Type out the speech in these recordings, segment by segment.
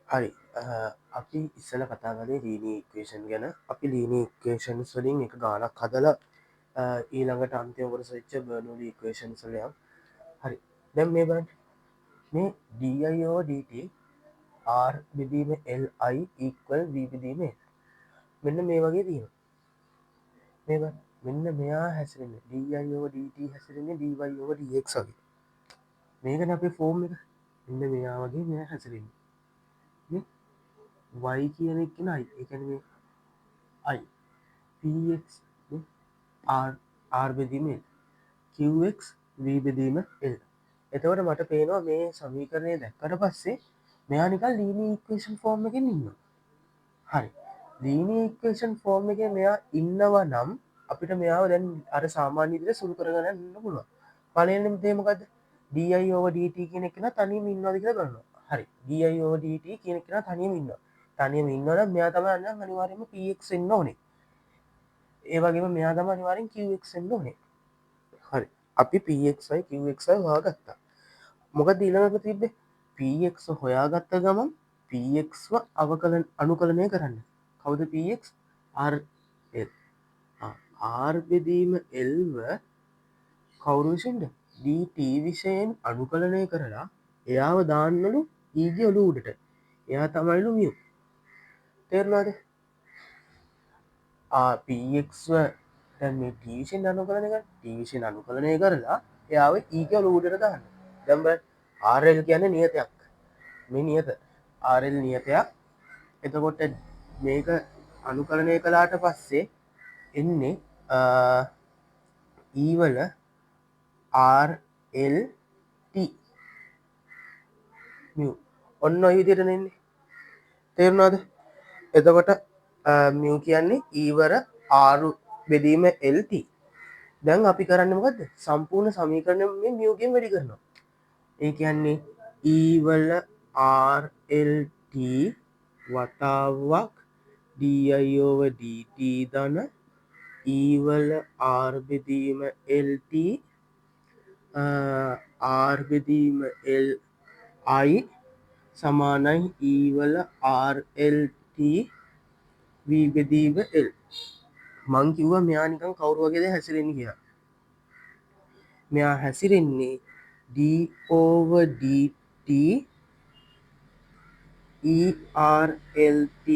හරි අපි ඉස්සල කතා කලේ ලීනී ඉක්වේෂන් ගැන අපි ලීනී ඉක්වේෂන් වලින් එක ගානක් හදලා ඊළඟට අන්තිමකට සච්ච බර්නුලි ඉක්වේෂන් සලයක් හරි දැම් මේ බන් මේ DIODT R බෙදීම LI ඉක්වල් V බෙදීම මෙන්න මේ වගේ තියෙන මේ මෙන්න මෙයා හැසිරෙන DIODT හැසිරෙන්නේ DYODX වගේ මේකන අපේ ෆෝර්ම් එක මෙන්න මෙයා වගේ මෙයා හැසිරෙන්නේ y කියන එක නයි එකන I px R බෙදීම qx v බෙදීම L එතවට මට පේනවා මේ සමීකරණය දැක්කට පස්සේ මෙයා නිකල් ලීනී ඉක්වේෂන් ෆෝර්ම් එකෙන් ඉන්න හරි ලීනී ඉක්වේෂන් ෆෝර්ම් එක මෙයා ඉන්නවා නම් අපිට මෙයාව දැන් අර සාමාන්‍ය විදිහට සුළු කරගෙන යන්න පුළුවන් පළවෙනිම දේ මොකද්ද DI/dt කියන එක නා තනියම ඉන්නවද කියලා බලනවා හරි DI/dt කියන එක නා තනියම ඉන්නවා තනියම ඉන්නවනම් මෙයා තමයි අනිවාර්යයෙන්ම px වෙන්න ඕනේ ඒ වගේම මෙයා තමයි අනිවාර්යෙන් qx වෙන්න ඕනේ හරි අපි pxi qxi හොයාගත්තා මොකද ඊළඟට තිබ්බේ px හොයාගත්ත ගමන් pxව අනුකලනය කරන්න කවුද px r r බෙදීම එල්ව කවුරු විසින්ද dt විෂයෙන් අනුකලනය කරලා එයාව දාන්නලු ඊගේ ඔලු උඩට එයා තමයිලු මියු තේරනාද පක්ව මේ ටීවිෂන් අනුකලනක ටීවිෂන් අනුකලනය කරලා එයාව ඒක ලූඩට දාන්න දැම්බ ආරල් කියන නියතයක් මේ නියත ආරල් නියතයක් එතකොට මේක අනුකලනය කලාට පස්සේ එන්නේ ඊවල RLT ඔන්න ඔයිදිරනෙන්නේ තේරුණාද එතකොට මිය් කියන්නේ ඊවර ආරු බෙදීම LT දැන් අපි කරන්නමකද සම්පූර්ණ සමීකරණ මේ මියගෙන් වැඩි කරනවා ඒ කියන්නේ ඊවල RLT වතාවක් DIODT දන ඊවල ආර්බෙදීම LT ආර්බෙදීම LI සමානයි ඊවල RLT වීබෙදීම L මං කිව්ව මෙයා නිකන් කවුරු වගේද හැසිරෙන්නේ කියලා මෙයා හැසිරෙන්නේ D/dt ERLT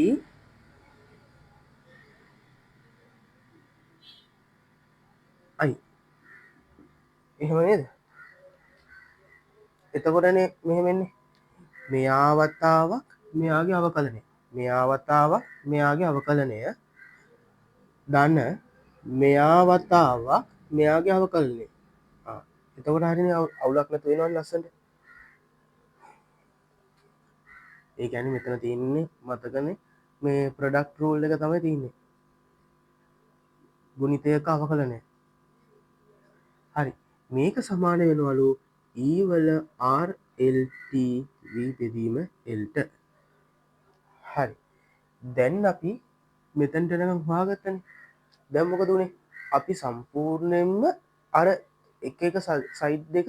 I එහෙම නේද එතකොටනේ මෙහෙමන්නේ මෙයාවතාවක් මෙයාගේ අවකලනය මෙයාවතාවක් මෙයාගේ අවකලනය දන්න මෙයාවතාවක් මෙයාගේ අවකලනය එතකොට හරින අවුලක් නැතු වෙනවා ලස්සට ඒ ඇනි මෙතන තියන්නේ මතකන මේ ප්‍රඩක්් රූල් එක තමයි තියන්නේ ගුණිතයක අවකලනය හරි මේක සමාන වෙනවලු ඊවල RLT බෙදීම එල්ට හරි දැන් අපි මෙතැන්ටනකම් හවාගත්තන දැම්මක දුණේ අපි සම්පූර්ණයෙන්ම අර එක සයිඩ් දෙක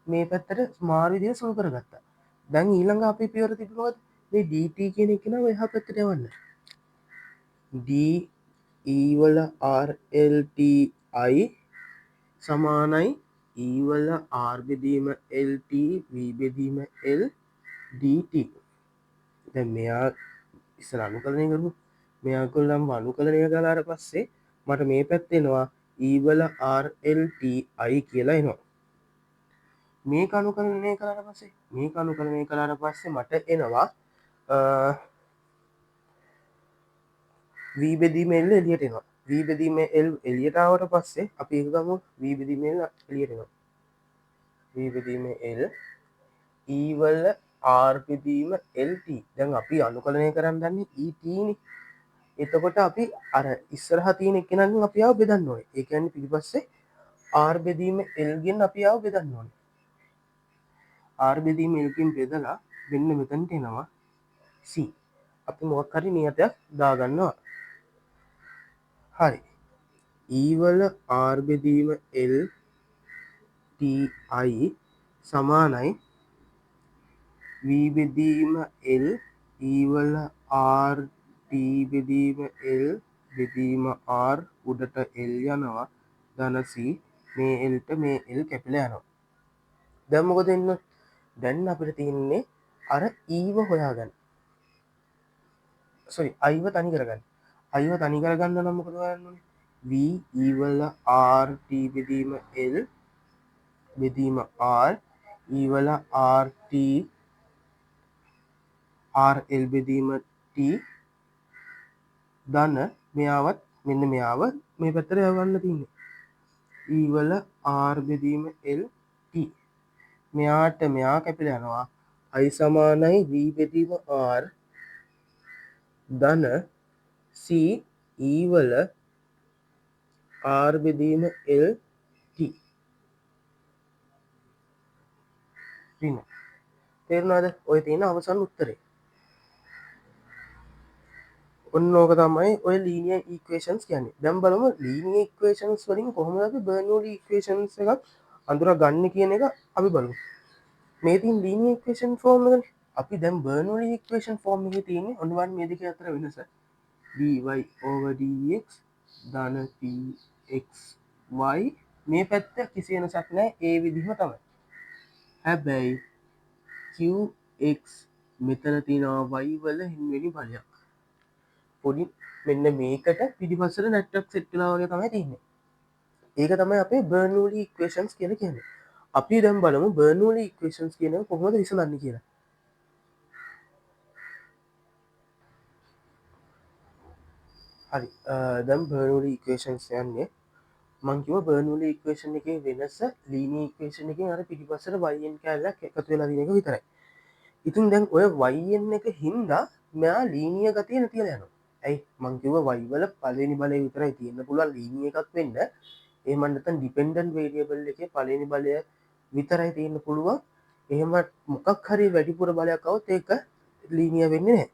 මේ පැත්තට ස්මාර්විදිය සුළු කරගත්තා දැන් ඊළඟ අපි පියවර තිබුණුවත් මේ DT කියන එකන එහ පැත්තට යවන්න D ඊවල RLTI සමානයි ඊවල ආර්බෙදීම LT වීබෙදීම L DT දැ මෙයා ඉස්සර අනුකලනය කරු මෙයාකුල්ලම් අනු කලනය කලාර පස්සේ මට මේ පැත්තෙනවා ඊවල RLTI කියලා එනවා මේ අනුකලනය කලාර පස්සේ මේ අනුකලනය කලාර පස්සේ මට එනවා වීබෙදීමෙල්ල එලියටෙනවා වීබෙදීම එල් එලියටාවට පස්සේ අපි ගම වීබෙදීමෙල් එලියටෙනවා වීබෙදීම එල් ඊවල්ල ආර්පදීම LT දැන් අපි අනුකලනය කරන්න දන්නේ ඊටන එතකොට අපි අර ඉස්සරහ තියන එකනග අපියාව බෙදන්න ඕනේ ඒකැන පිළිපස්සේ ආර්බෙදීම එල්ගෙන් අපියාව බෙදන්න ඕනේ ආර්බෙදීම එල්කින් බෙදලා වෙන්න මෙතැන්ට එනවා සි අපි මොක්කරි නියතයක් දාගන්නවා හරි ඊවල ආර්බෙදීම LTI සමානයි v බෙදීම l e වල r t බෙදීම l බෙදීම r උඩට l යනවා ධන c මේ l ට මේ l කැපිලා යනවා. දැන් මොකද වෙන්නේ? දැන් අපිට තියෙන්නේ අර ඊව හොයාගන්න. සෝරි අයිව තනි කරගන්න. අයිව තනි කරගන්න නම් මොකද කරන්න ඕනේ? v e වල r t බෙදීම l බෙදීම r e වල r t r l බෙදීම t ධන මෙයාවත් මෙන්න මෙයාව මේ පැත්තට යවන්න තියෙන්නේ. e වල r බෙදීම l t මෙයාට මෙයා කැපිලා යනවා. i සමානයි v බෙදීම r ධන c e වල r බෙදීම l t. තේරුණාද? ඔය තියෙන අවසන් උත්තරේ. ඔන්න ඕක තමයි ඔය ලීනියර් ඉක්වේෂන්ස් කියන්නේ. දැන් බලමු ලීනියර් ඉක්වේෂන්ස් වලින් කොහොමද අපි බර්නෝලි ඉක්වේෂන්ස් එකක් අඳුරගන්නේ කියන එක අපි බලමු. මේ තියෙන ලීනියර් ඉක්වේෂන් ෆෝම් එකනේ. අපි දැන් බර්නෝලි ඉක්වේෂන් ෆෝම් එකේ තියෙන්නේ ඔන්න බලන්න මේ දෙක අතර වෙනස. dy over dx ධන pxy මේ පැත්ත කිසි වෙනසක් නැහැ ඒ විදිහම තමයි. හැබැයි qx මෙතන තියෙනවා y වල හින්වෙනි බලයක්. පොඩි මෙන්න මේකට පිටිපස්සට නැට්ටක් සෙට් වෙලා වගේ තමයි තියෙන්නේ. ඒක තමයි අපේ බර්නෝලි ඉක්වේෂන්ස් කියලා කියන්නේ. අපි දැන් බලමු බර්නෝලි ඉක්වේෂන්ස් කියන එක කොහොමද විසඳන්නේ කියලා. හරි දැන් බර්නෝලි ඉක්වේෂන්ස් යන්නේ මං කිව්වා බර්නෝලි ඉක්වේෂන් එකේ වෙනස ලීනියර් ඉක්වේෂන් එකෙන් අර පිටිපස්සට yn කැලලක් එකතු වෙලා තියෙන එක විතරයි. ඉතින් දැන් ඔය yn එක හින්දා මෙයා ලීනියර් ගතිය නැතිලා යනවා. ඇයි මං කිව්වා y වල පළවෙනි බලය විතරයි තියෙන්න පුළුවන් ලීනියර් එකක් වෙන්න. එහෙම නැත්නම් ඩිපෙන්ඩන්ට් වේරියබල් එකේ පළවෙනි බලය විතරයි තියෙන්න පුළුවන්. එහෙම මොකක් හරි වැඩිපුර බලයක් આવොත් ඒක ලීනියර් වෙන්නේ නැහැ.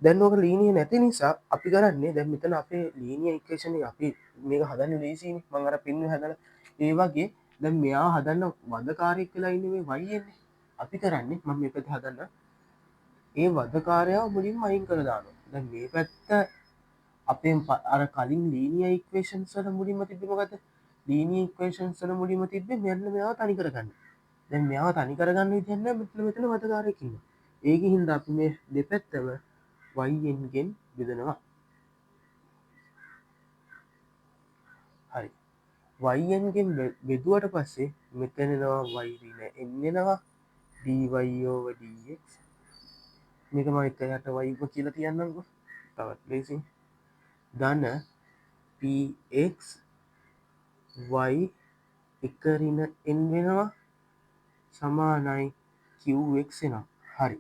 දැන් ඕක ලීනියර් නැති නිසා අපි කරන්නේ දැන් මෙතන අපේ ලීනියර් ඉක්වේෂන් එක අපි මේක හදන්න ලේසියිනේ. මම අර පින්නුවේ හදලා ඒ වගේ දැන් මෙයා හදන්න වදකාරයෙක් වෙලා ඉන්නේ මේ y එන්නේ. අපි කරන්නේ මම මේ පැත්තේ හදන්න ඒ වදකාරයව මුලින්ම අයින් කරලා දානවා. දැන් මේ පැත්ත අපේ අර කලින් ලීනියර් ඉක්වේෂන්ස් වල මුලින්ම තිබ්බේ මොකද? ලීනියර් ඉක්වේෂන්ස් වල මුලින්ම තිබ්බේ මෙන්න මෙයාව තනි කරගන්න. දැන් මෙයාව තනි කරගන්න විදියක් නැහැ මෙතන වදකාරයෙක් ඉන්නවා. ඒකින් හින්දා අපි මේ දෙපැත්තම yn ගෙන් බෙදනවා. හරි. yn ගෙන් බෙදුවට පස්සේ මෙතන එනවා y ඍණ n එනවා dy over dx මේක මම එක යට y කියලා තියන්නම්කෝ. තවත් ලේසියි. ධන px y එක ඍණ n වෙනවා සමානයි qx එනවා. හරි.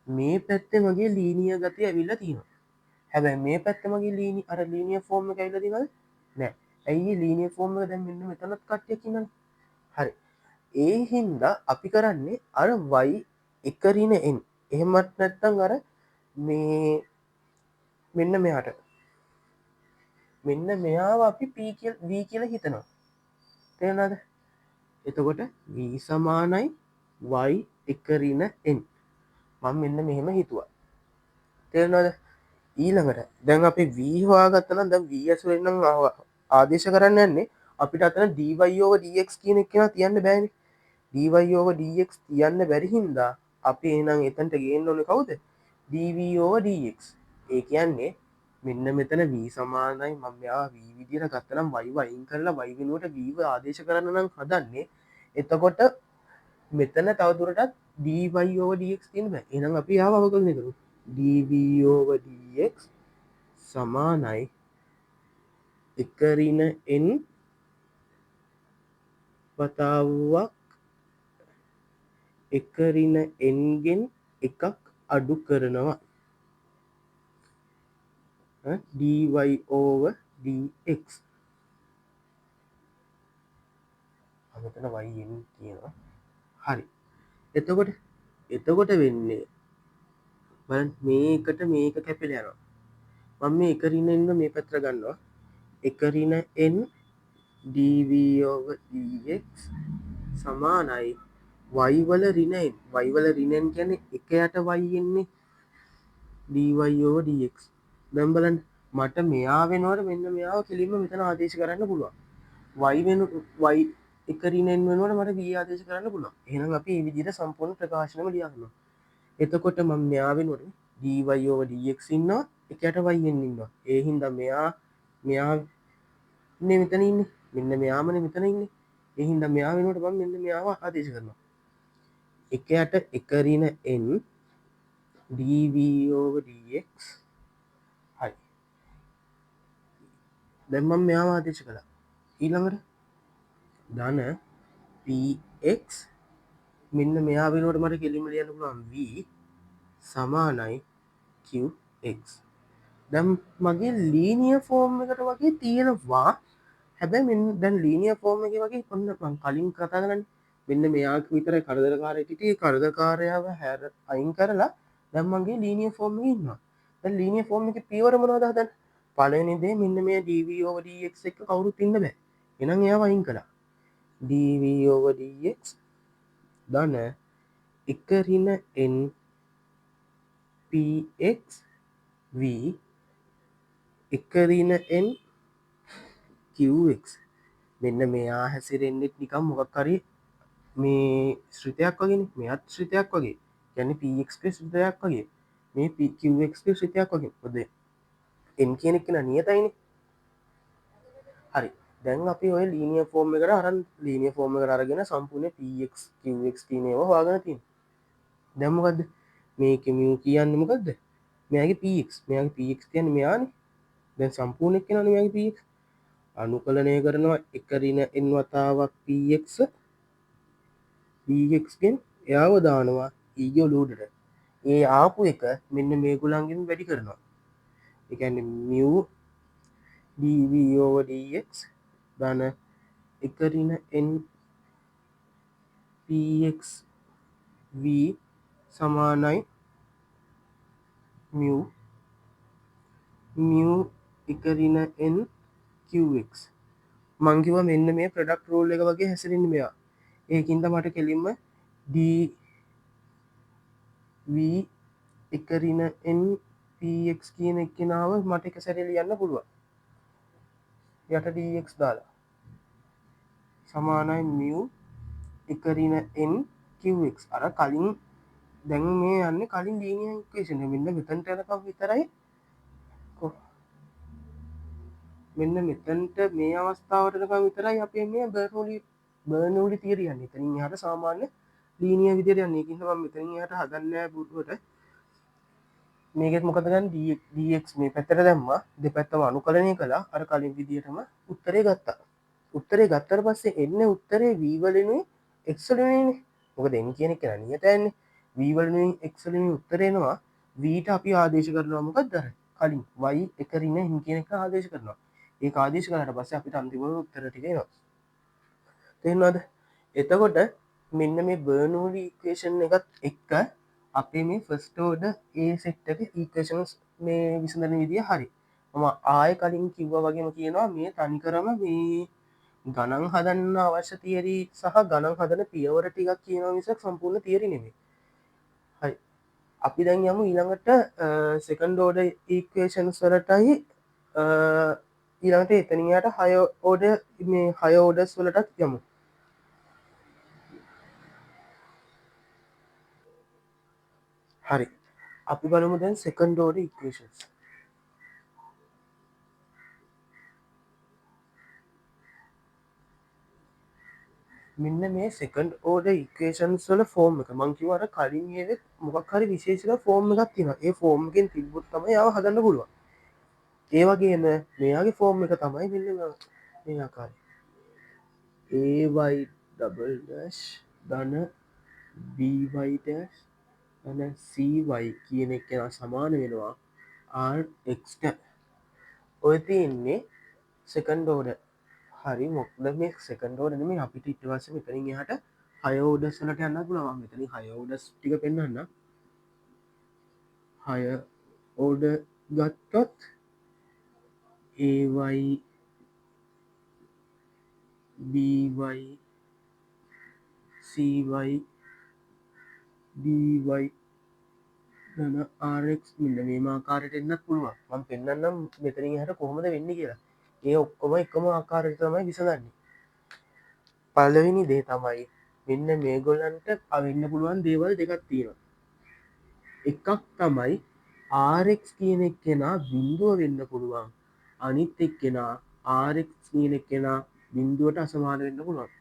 මේ පැත්තේ මගේ ලීනියර් ගතිය ඇවිල්ලා තියෙනවා. හැබැයි මේ පැත්තේ මගේ ලීනියර් ෆෝම් එක ඇවිල්ලා තියෙනවද? නෑ. ඇයි ලීනියර් ෆෝම් එක දැන් මෙන්න මෙතනත් කට්ටියක් ඉන්නනේ. හරි. ඒ හින්දා අපි කරන්නේ අර y එක ඍණ n. එහෙමත් නැත්නම් අර මේ මෙන්න මෙයාට. මෙන්න මෙයාව අපි v කියලා හිතනවා. තේරුණාද? එතකොට v සමානයි y එක ඍණ n. මම මෙන්න මෙහෙම හිතුවා. තේරුණාද? ඊළඟට දැන් අපි v හොයාගත්තා නම් දැන් v ඇසුරෙන් නම් ආදේශ කරන්න යන්නේ අපිට අතන dy over dx කියන එක තියන්න බෑනේ. dy over dx තියන්න බැරි හින්දා අපි එහෙනම් එතනට ගේන්න ඕනේ කවුද? dv over dx. ඒ කියන්නේ මෙන්න මෙතන v සමානයි මම මෙයා v විදියට ගත්තා නම් y වයින් කරලා y වෙනුවට v ව ආදේශ කරන්න නම් හදන්නේ. එතකොට මෙතන තවදුරටත් dy over dx තියෙන බෑ. එහෙනම් අපි ආව අවකලනය කරමු. dv over dx සමානයි එක ඍණ n වතාවක් එක ඍණ n ගෙන් එකක් අඩු කරනවා dy over dx. මෙතන yn කියනවා. හරි. එතකොට වෙන්නේ බලන්න මේකට මේක කැපිලා යනවා. මම මේ එක ඍණ n මේ පැත්තට ගන්නවා. එක ඍණ n dv over dx සමානයි y වල ඍණ n y වල ඍණ n කියන්නේ එක යට y එන්නේ dy over dx. දැන් බලන්න මට මෙයා වෙනවට මෙන්න මෙයාව කෙලින්ම මෙතන ආදේශ කරන්න පුළුවන්. y වෙන y එක ඍණ n වෙනවට මට b ආදේශ කරන්න පුළුවන්. එහෙනම් අපි මේ විදිහට සම්පූර්ණ ප්‍රකාශනම ලියා ගන්නවා. එතකොට මම මෙයා වෙනවට dy over dx ඉන්නවා එක යට y n ඉන්නවා. ඒ හින්දා මෙයා මෙතන ඉන්නේ. මෙන්න මෙයාමනේ මෙතන ඉන්නේ. ඒ හින්දා මෙයා වෙනකොට මම මෙන්න මෙයාව ආදේශ කරනවා. එක යට එක ඍණ n dv over dx. හරි. දැන් මම මෙයාව ආදේශ කළා. ඊළඟට ධන px මෙන්න මෙයා වෙනකොට මට කෙලින්ම ලියන්න පුළුවන් v සමානයි qx. දැන් මගේ ලීනියර් ෆෝම් එකට වගේ තියෙනවා. හැබැයි මෙන්න දැන් ලීනියර් ෆෝම් එකේ වගේ ඔන්න මම කලින් කතා කරන්නේ මෙන්න මෙයා විතරයි කරදරකාරයෙක් හිටියේ කරදරකාරයව හැර අයින් කරලා දැන් මගේ ලීනියර් ෆෝම් එකේ ඉන්නවා. දැන් ලීනියර් ෆෝම් එකේ පියවර මොනවද හදන්නේ? පළවෙනි දේ මෙන්න මේ dv over dx එක කවුරුත් ඉන්න බෑ. එහෙනම් එයාව අයින් කළා. dv over dx ධන එක ඍණ n px v එක ඍණ n qx. මෙන්න මෙයා හැසිරෙන්නෙත් නිකම් මොකක් හරි මේ ශ්‍රිතයක් වගේ මෙයත් ශ්‍රිතයක් වගේ කියන්නේ px ශ්‍රිතයක් වගේ මේ qx ශ්‍රිතයක් වගේ මොකද n කියන එක නියතයිනේ. හරි දැන් අපි ඔය ලීනියර් ෆෝම් එකට අරන් ලීනියර් ෆෝම් එකට අරගෙන සම්පූර්ණ px qx කියන ඒවා හොයාගෙන තියෙනවා. දැන් මොකද්ද මේකේ mu කියන්නේ මොකද්ද? මෙයාගේ px මෙයාගේ px කියන්නේ මෙයානේ. දැන් සම්පූර්ණ එක්කෙනානේ මෙයාගේ px අනුකලනය කරනවා එක ඍණ n වතාවක් px dx ගෙන් එයාව දානවා ඊගේ ඔලුවටට. ඒ ආපු එක මෙන්න මේගොල්ලන්ගෙන් වැඩි කරනවා. ඒ කියන්නේ mu dv over dx ධන එක ඍණ n px v සමානයි mu එක ඍණ n qx. මං කිව්වා මෙන්න මේ ප්‍රොඩක්ට් රූල් එක වගේ හැසිරෙන්නේ මෙයා. ඒකින්ද මට කෙලින්ම dv එක ඍණ n px කියන එක්කෙනාව මට එක සැරේ ලියන්න පුළුවන්. යට dx දාලා සමානයි mu එක ඍණ n qx. අර කලින් දැන් මේ යන්නේ කලින් ලීනියර් ඉක්වේෂන් එක. මෙන්න මෙතනට යනකම් විතරයි මෙන්න මෙතනට මේ අවස්ථාවට යනකම් විතරයි අපි මේ බර්නෝලි තියරි යන්නේ. එතනින් එහාට සාමාන්‍ය ලීනියර් විදියට යන්නේ. ඒකින්ද මම මෙතනින් එහාට හදන්නේ නැහැ බුදුවට. මේකෙත් මොකද ගන්න dx මේ පැත්තට දැම්මා දෙපැත්තම අනුකලනය කළා අර කලින් විදියටම උත්තරේ ගත්තා. උත්තරේ ගත්තට පස්සේ එන්නේ උත්තරේ v වලිනුයි x වලිනුයිනේ. මොකද n කියන එක නියතයන්නේ. v වලිනුයි x වලිනුයි උත්තර එනවා. v ට අපි ආදේශ කරනවා මොකක්ද අර කලින් y එක ඍණ n කියන එක ආදේශ කරනවා. ඒක ආදේශ කළාට පස්සේ අපිට අන්තිම උත්තර ටික එනවා. තේරුණාද? එතකොට මෙන්න මේ බර්නෝලි ඉක්වේෂන් එකත් එක්ක අපේ මේ ෆස්ට් ඕඩර් ඒ සෙට් එකේ ඉක්වේෂන්ස් මේ විසඳන විදිය හරි. මම ආයෙ කලින් කිව්වා වගේම කියනවා මේ තනිකරම මේ ගණන් හදන්න අවශ්‍ය තියරි සහ ගණන් හදන පියවර ටිකක් කියනවා මිසක් සම්පූර්ණ තියරි නෙමෙයි. හරි. අපි දැන් යමු ඊළඟට සෙකන්ඩ් ඕඩර් ඉක්වේෂන්ස් වලටයි ඊළඟට එතනින් යට හයර් ඕඩර් මේ හයර් ඕඩර්ස් වලටත් යමු. හරි අපි බලමු දැන් සෙකන්ඩ් ඕඩර් ඉක්වේෂන්ස්. මෙන්න මේ සෙකන්ඩ් ඕඩර් ඉක්වේෂන්ස් වල ෆෝම් එක මං කිව්වා අර කලින් ඒවෙත් මොකක් හරි විශේෂක ෆෝම් එකක් තියෙනවා. ඒ ෆෝම් එකෙන් තිබ්බොත් තමයි ආව හදන්න පුළුවන්. ඒ වගේම මෙයාගේ ෆෝම් එක තමයි මෙන්න මේ ආකාරය. ay ඩබල් ඩෑෂ් ධන by ඩෑෂ් ධන cy කියන එක සමාන වෙනවා rx ට. ඔය තියෙන්නේ සෙකන්ඩ් ඕඩර්. හරි මොකද මේ සෙකන්ඩ් ඕඩර් නෙමෙයි අපිට ඊට පස්සේ මෙතනින් එහාට හයර් ඕඩර්ස් වලට යන්න පුළුවන්. මෙතනින් හයර් ඕඩර්ස් ටික පෙන්නන්න. හයර් ඕඩර් ගත්තොත් ay by cy dy ධන rx මෙන්න මේ ආකාරයට එන්නත් පුළුවන්. මම පෙන්නන්නම් මෙතනින් එහාට කොහොමද වෙන්නේ කියලා. ඒ ඔක්කොම එකම ආකාරයට තමයි විසඳන්නේ. පළවෙනි දේ තමයි මෙන්න මේගොල්ලන්ට වෙන්න පුළුවන් දේවල් දෙකක් තියෙනවා. එකක් තමයි rx කියන එක්කෙනා බිඳුව වෙන්න පුළුවන්. අනිත් එක්කෙනා rx කියන එක්කෙනා බිඳුවට අසමාන වෙන්න පුළුවන්.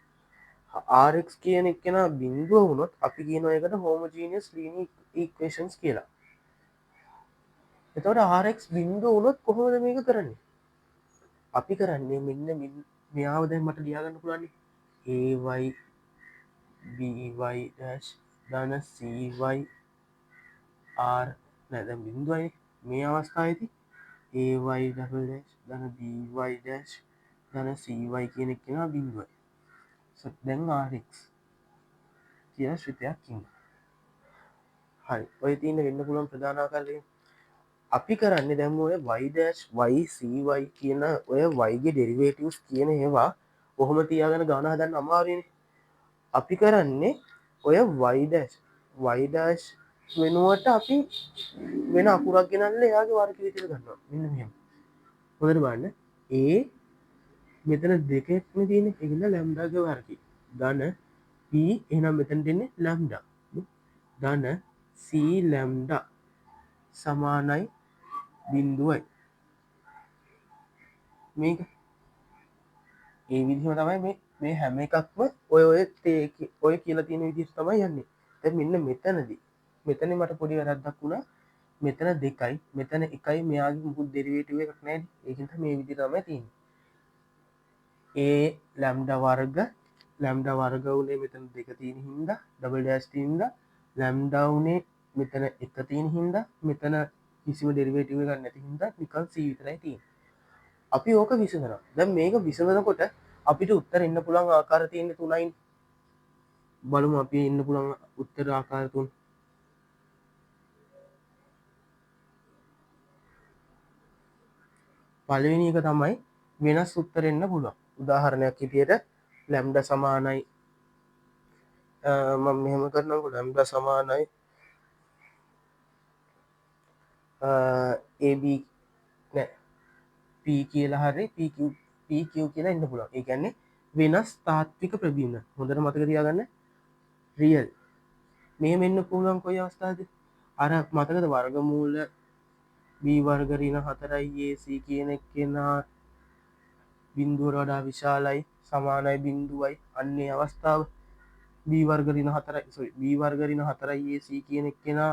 rx කියන එක්කෙනා බිඳුව වුණොත් අපි කියනවා ඒකට homogeneous linear equations කියලා. එතකොට rx බිඳුව වුණොත් කොහොමද මේක කරන්නේ? අපි කරන්නේ මෙන්න මෙයාව දැන් මට ලියා ගන්න පුළුවන්. ay by dash ධන cy r නෑ දැන් බිඳුවයි මේ අවස්ථාවේදී ay double dash ධන by dash ධන cy කියන එක කෙනා බිඳුවයි. දැන් rx කියලා ශ්‍රිතයක් ඉන්නවා. හරි. ඔය තියෙන වෙන්න පුළුවන් ප්‍රධාන ආකාරය අපි කරන්නේ දැන් ඔය y dash y cy කියන ඔය y ගේ ඩෙරිවේටිව්ස් කියන ඒවා කොහොම තියාගෙන ගණන හදන්න අමාරුයිනේ. අපි කරන්නේ ඔය y dash වෙනුවට අපි වෙන අකුරක් ගෙනල්ලා එයාගේ වර්ග විදිහට ගන්නවා. මෙන්න මෙහෙම. හොඳට බලන්න. a මෙතන දෙකෙක්ම තියෙන ඒකද ලැම්ඩා ගේ වර්ගය. ධන p එහෙනම් මෙතන දෙන්නේ ලැම්ඩා. ධන c ලැම්ඩා සමානයි බිඳුවයි. මේක ඒ විදිහම තමයි මේ හැම එකක්ම ඔය කියලා තියෙන විදිහට තමයි යන්නේ. දැන් මෙන්න මෙතනදී මෙතන මට පොඩි වැරද්දක් වුණා. මෙතන 2යි මෙතන 1යි මෙයාගේ මුකුත් ඩෙරිවේටිව් එකක් නැහැ නේ. ඒකෙන් තමයි මේ විදිහට තමයි තියෙන්නේ. a ලැම්ඩා වර්ග උනේ මෙතන 2 තියෙන හින්දා ඩබල් ඩෑෂ් තියෙන හින්දා ලැම්ඩා උනේ මෙතන 1 තියෙන හින්දා මෙතන කිසිම ඩෙරිවේටිව් එකක් නැති හින්දා නිකන් c විතරයි තියෙන්නේ. අපි ඕක විසඳනවා. දැන් මේක විසඳනකොට අපිට උත්තර එන්න පුළුවන් ආකාර තියෙන 3යි. බලමු අපි එන්න පුළුවන් උත්තර ආකාර 3. පළවෙනි එක තමයි වෙනස් උත්තර එන්න පුළුවන්. උදාහරණයක් විදියට ලැම්ඩා සමානයි මම මෙහෙම කරනකොට ලැම්ඩා සමානයි ab නෑ p කියලා හරි pq කියලා එන්න පුළුවන්. ඒ කියන්නේ වෙනස් තාත්වික ප්‍රබිම්න. හොඳට මතක තියාගන්න. රියල් මෙහෙම එන්න පුළුවන් කොයි අවස්ථාවේද? අර මතකද වර්ගමූල b වර්ග ඍණ 4 ac කියන එක්කෙනා බිඳුවට වඩා විශාලයි සමානයි බිඳුවයි. අන්නේ අවස්ථාව b වර්ග ඍණ 4යි b වර්ග ඍණ 4 ac කියන එක්කෙනා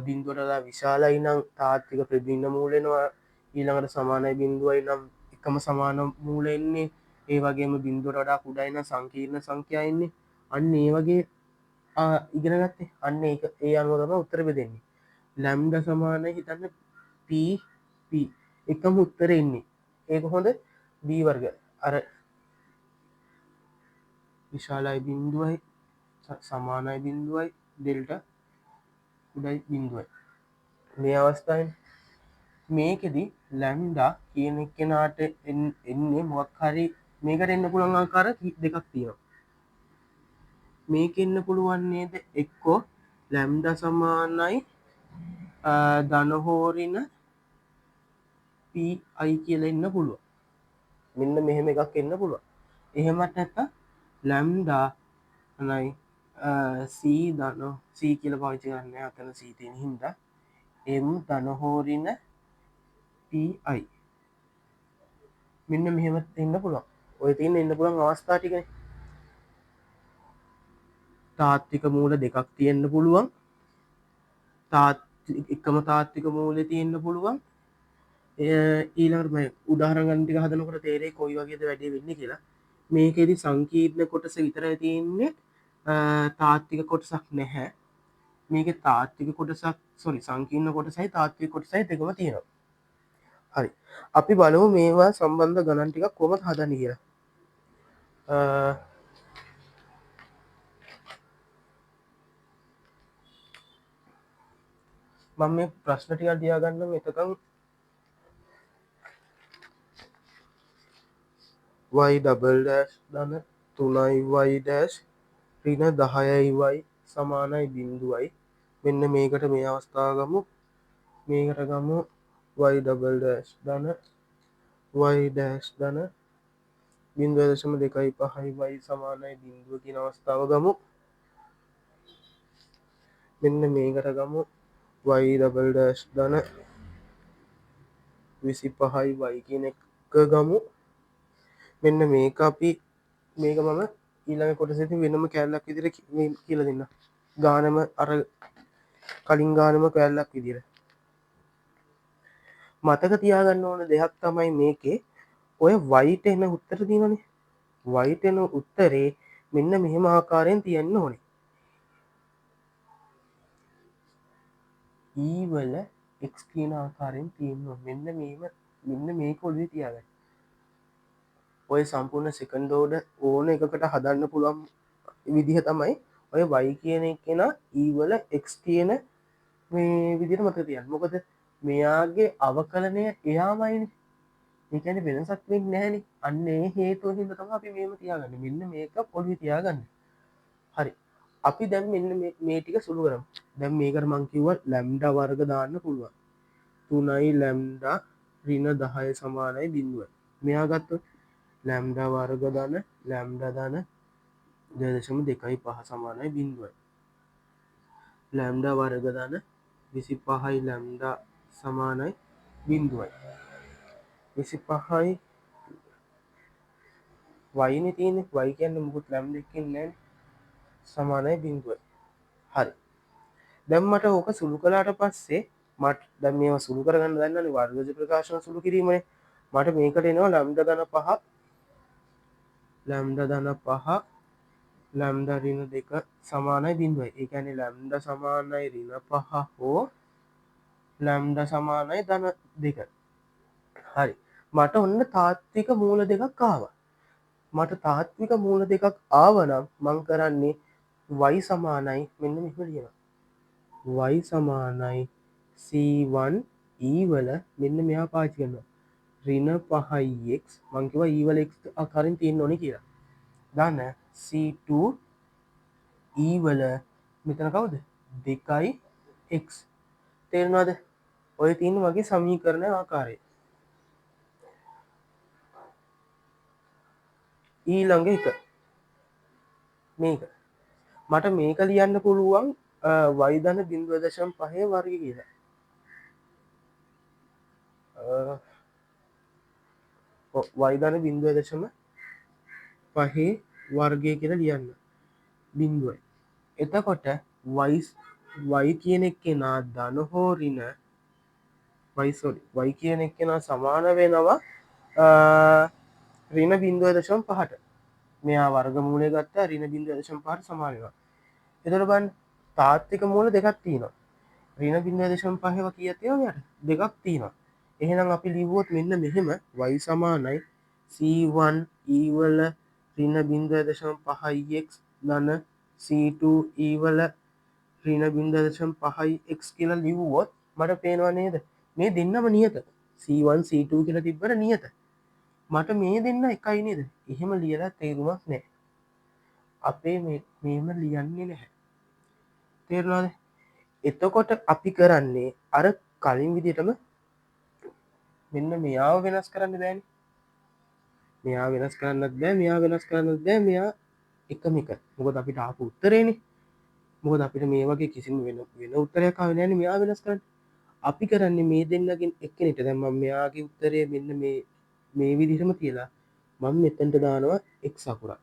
බිඳුවට වඩා විශාලයි නම් තාත්වික ප්‍රබිම්න මූල වෙනවා. ඊළඟට සමානයි බිඳුවයි නම් එකම සමාන මූල එන්නේ. ඒ වගේම බිඳුවට වඩා කුඩායි නම් සංකීර්ණ සංඛ්‍යා එන්නේ. අන්න ඒ වගේ ඉගෙන ගත්තේ. අන්න ඒක ඒ අනුව තමයි උත්තර බෙදෙන්නේ. ලැම්ඩා සමානයි හිතන්න p එකම උත්තර එන්නේ. ඒක හොඳ b වර්ග අර විශාලයි බිඳුවයි සමානයි බිඳුවයි ඩෙල්ටා කුඩයි බිඳුවයි. මේ අවස්ථාවෙන් මේකෙදි ලැම්ඩා කියන එක්කෙනාට එන්නේ මොකක් හරි මේකට එන්න පුළුවන් ආකාර දෙකක් තියෙනවා. මේක එන්න පුළුවන් නේද? එක්කෝ ලැම්ඩා සමානයි ධන හෝ ඍණ pi කියලා එන්න පුළුවන්. මෙන්න මෙහෙම එකක් එන්න පුළුවන්. එහෙමත් නැත්නම් ලැම්ඩා නයි c ධන c කියලා පාවිච්චි කරන්නේ අතන c තියෙන හින්දා m ධන හෝ ඍණ pi මෙන්න මෙහෙම එන්න පුළුවන්. ඔය තියෙන එන්න පුළුවන් අවස්ථා ටිකනේ. තාත්වික මූල දෙකක් තියෙන්න පුළුවන්. එකම තාත්වික මූලේ තියෙන්න පුළුවන්. ඊළඟට මම උදාහරණ ටික හදනකොට තේරෙයි කොයි වගේද වැඩේ වෙන්නේ කියලා. මේකෙදි සංකීර්ණ කොටස විතරයි තියෙන්නේ තාත්වික කොටසක් නැහැ. මේකේ තාත්වික කොටසක් සංකීර්ණ කොටසයි තාත්වික කොටසයි දෙකම තියෙනවා. හරි. අපි බලමු මේවා සම්බන්ධ ගණන් ටිකක් කොහොමද හදන්නේ කියලා. මම මේ ප්‍රශ්න ටිකක් ලියාගන්නම් එතකන් y double dash ධන 3y dash ඍණ 10y සමානයි බිඳුවයි. මෙන්න මේකට මේ අවස්ථාව ගමු. මේකට ගමු y ඩබල් ඩෑෂ් ධන y ඩෑෂ් ධන 0.25 y සමානයි බිඳුව කියන අවස්ථාව ගමු. මෙන්න මේකට ගමු y ඩබල් ඩෑෂ් ධන 25 y කියන එක ගමු. මෙන්න මේක අපි මේක මම ඊළඟ කොටසේදී වෙනම කැලලක් විදිහට කියලා දෙන්න. ගානම අර කලින් ගානම කැලලක් විදිහට. මතක තියාගන්න ඕන දෙයක් තමයි මේකේ ඔය වයිට එන උත්තර තියෙනනේ. වයිට එන උත්තරේ මෙන්න මෙහෙම ආකාරයෙන් තියන්න ඕනේ. e වල x කියන ආකාරයෙන් තියෙන්න ඕනේ. මෙන්න මේක ඔළුවේ තියාගන්න. ඔය සම්පූර්ණ සෙකන්ඩ් ඕඩර් ඕන එකකට හදන්න පුළුවන් විදිහ තමයි ඔය y කියන එකේන e වල x කියන මේ විදිහට මතක තියන්න. මොකද මෙයාගේ අවකලනය එයාමයිනේ. ඒ කියන්නේ වෙනසක් වෙන්නේ නැහැනේ. අන්න ඒ හේතුව හින්දා තමයි අපි මේව තියාගන්නේ. මෙන්න මේක ඔළුවේ තියාගන්න. හරි. අපි දැන් මෙන්න මේ ටික සුළු කරමු. දැන් මේකට මං කිව්වා ලැම්ඩා වර්ග දාන්න පුළුවන්. 3යි ලැම්ඩා ඍණ 10 සමානයි 0. මෙයා ගත්තොත් ලැම්ඩා වර්ග ධන ලැම්ඩා ධන 2.25 සමානයි 0. ලැම්ඩා වර්ග ධන 25යි ලැම්ඩා සමානයි 0. 25යි y නේ තියෙන්නේ. y කියන්නේ මොකුත් ලැම්ඩා එකකින් නැහැ. සමානයි 0. හරි. දැන් මට ඕක සුළු කළාට පස්සේ මට දැන් මේව සුළු කරගන්න දන්නවනේ වර්ගජ ප්‍රකාශන සුළු කිරීමනේ. මට මේකට එනවා ලැම්ඩා ධන 5 ලැම්ඩා ධන 5 ලැම්ඩා ඍණ 2 සමානයි 0. ඒ කියන්නේ ලැම්ඩා සමානයි ඍණ 5 හෝ ලැම්ඩා සමානයි ධන 2. හරි. මට ඔන්න තාත්වික මූල දෙකක් ආවා. මට තාත්වික මූල දෙකක් ආවනම් මං කරන්නේ y සමානයි මෙන්න මෙහෙම ලියනවා. y සමානයි c1 e වල මෙන්න මෙහා පාවිච්චි කරනවා. ඍණ 5x මං කිව්වා e වල x ආකාරයෙන් තියෙන්න ඕනේ කියලා. ධන c2 e වල මෙතන කවුද 2x තේරෙනවද? ඔය තියෙන මගේ සමීකරණ ආකාරය. ඊළඟ එක මේක මට මේක ලියන්න පුළුවන් y ධන 0.5 වර්ගය කියලා. y ධන 0.5 වර්ගය කියලා ලියන්න. බිඳුවයි. එතකොට y කියන එක්කෙනා ධන හෝ ඍණ y කියන එක්කෙනා සමාන වෙනවා ඍණ 0.5ට. මෙයා වර්ගමූලය ගත්තා ඍණ 0.5ට සමාන වෙනවා. එතකොට බලන්න තාත්වික මූල දෙකක් තියෙනවා. ඍණ 0.5 කීයක් තියෙනවද මෙයාට? දෙකක් තියෙනවා. එහෙනම් අපි ලිව්වොත් මෙන්න මෙහෙම y සමානයි c1 e වල ඍණ 0.5x ධන c2 e වල ඍණ 0.5x කියලා ලිව්වොත් මට පේනවා නේද? මේ දෙන්නම නියත. c1 c2 කියලා තිබ්බට නියත. මට මේ දෙන්න එකයි නේද? එහෙම ලියලා තේරුමක් නැහැ. අපේ මේම ලියන්නේ නැහැ. තේරුණාද? එතකොට අපි කරන්නේ අර කලින් විදිහටම මෙන්න මෙයාව වෙනස් කරන්න බෑනේ. මෙයා වෙනස් කරන්නත් බෑ, මෙයා වෙනස් කරන්නත් බෑ. මෙයා එකම එක. මොකද අපිට ආපු උත්තරේනේ. මොකද අපිට මේ වගේ කිසිම වෙන උත්තරයක් ආවේ නැහැනේ මෙයා වෙනස් කරන්න. අපි කරන්නේ මේ දෙන්නගෙන් එක්කෙනෙක්ට දැන් මම මෙයාගේ උත්තරය මෙන්න මේ විදිහටම තියලා මම මෙතනට දානවා x අකුරක්.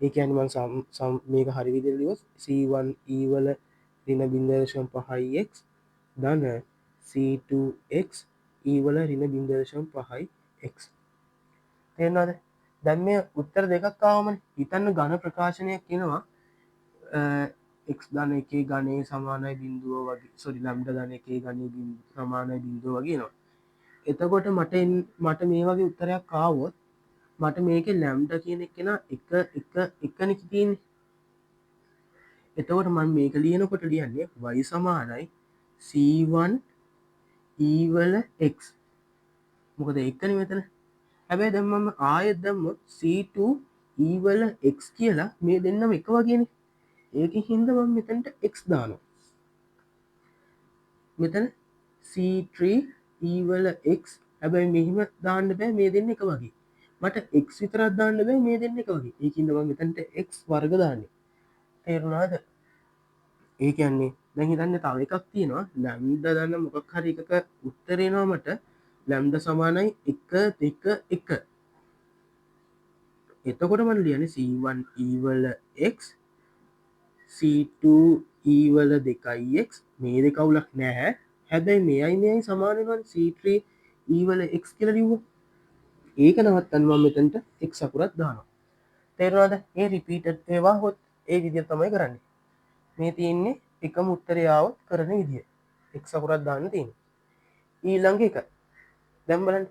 ඒ කියන්නේ මම මේක හරි විදිහට ලියුවොත් c1 e වල ඍණ 0.5x ධන c2x e වල ඍණ 0.5x. තේරෙනවද? දැන් මේ උත්තර දෙකක් ආවමනේ. හිතන්න ඝන ප්‍රකාශනයක් එනවා x ධන 1 ඝනයේ සමානයි බිඳුව වගේ. සෝරි ලැම්ඩා ධන 1 ඝනයේ සමානයි බිඳුව වගේ එනවා. එතකොට මට මේ වගේ උත්තරයක් ආවොත් මට මේකේ ලැම්ඩා කියන එක නා එකනේ තියෙන්නේ. එතකොට මම මේක ලියනකොට ලියන්නේ y සමානයි c1 e වල x. මොකද එකනේ මෙතන. හැබැයි දැන් මම ආයෙත් දැම්මොත් c2 e වල x කියලා මේ දෙන්නම එක වගේනේ. ඒක හින්දා මම මෙතනට x දානවා. මෙතන C3 e වල x හැබැයි මෙහිම දාන්න බෑ මේ දෙන්න එක වගේ. මට x විතරක් දාන්න බෑ මේ දෙන්න එක වගේ. ඒකින්ද මම මෙතනට x වර්ග දාන්නේ. තේරුණාද? ඒ කියන්නේ දැන් හිතන්න තව එකක් තියෙනවා ලැම්ඩා දාන්න මොකක් හරි එකක උත්තරේ එනවා මට ලැම්ඩා සමානයි 1 2 1. එතකොට මම ලියන්නේ C1 e වල x C2 e වල 2x මේ දෙක අවුලක් නැහැ. හැබැයි මෙයයි සමාන වෙනවා C3 e වල x කියලා ලිව්වා. ඒක නවත්තන්න මම මෙතනට x අකුරක් දානවා. තේරුණාද? ඒ රිපීටඩ් ඒවා හොත් ඒ විදිහට තමයි කරන්නේ. මේ තියෙන්නේ එකම උත්තරය આવොත් කරන විදිය. x අකුරක් දාන්න තියෙනවා. ඊළඟ එක. දැන් බලන්න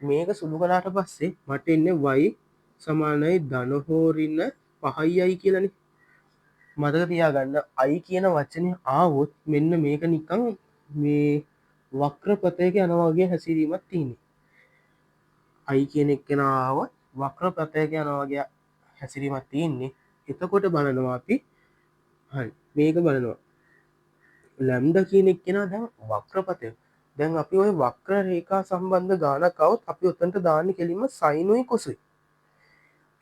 මේක සුළු කළාට පස්සේ මට එන්නේ y සමානයි ධන හෝ ඍණ 5යි කියලානේ. මතක තියාගන්න i කියන වචනේ ආවොත් මෙන්න මේක නිකන් මේ වක්‍රපතයක යනවා වගේ හැසිරීමක් තියෙන්නේ. i කියන එක්කෙන ආවොත් වක්‍රපතයක යනවා වගේ හැසිරීමක් තියෙන්නේ. එතකොට බලනවා අපි හරි මේක බලනවා. ලැම්ඩා කියන එක්කෙනා දැන් වක්‍රපතය. දැන් අපි ওই වක්‍ර රේඛා සම්බන්ධ ගානක් આવොත් අපි උතන්ට දාන්නේ කෙලින්ම sin උයි cos උයි.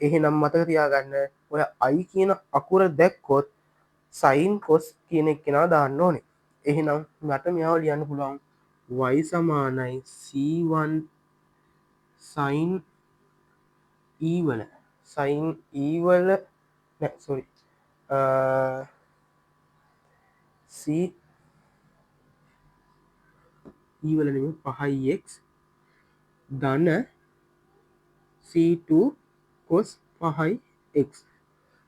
එහෙනම් මතක තියාගන්න ඔය i කියන අකුර දැක්කොත් sin cos කියන එක්කෙනා දාන්න ඕනේ. එහෙනම් මට මෙයාව ලියන්න පුළුවන් y සමානයි c1 sin e වල sin e වල නෑ sorry c e වල නෙමෙයි 5x ධන C2 cos 5x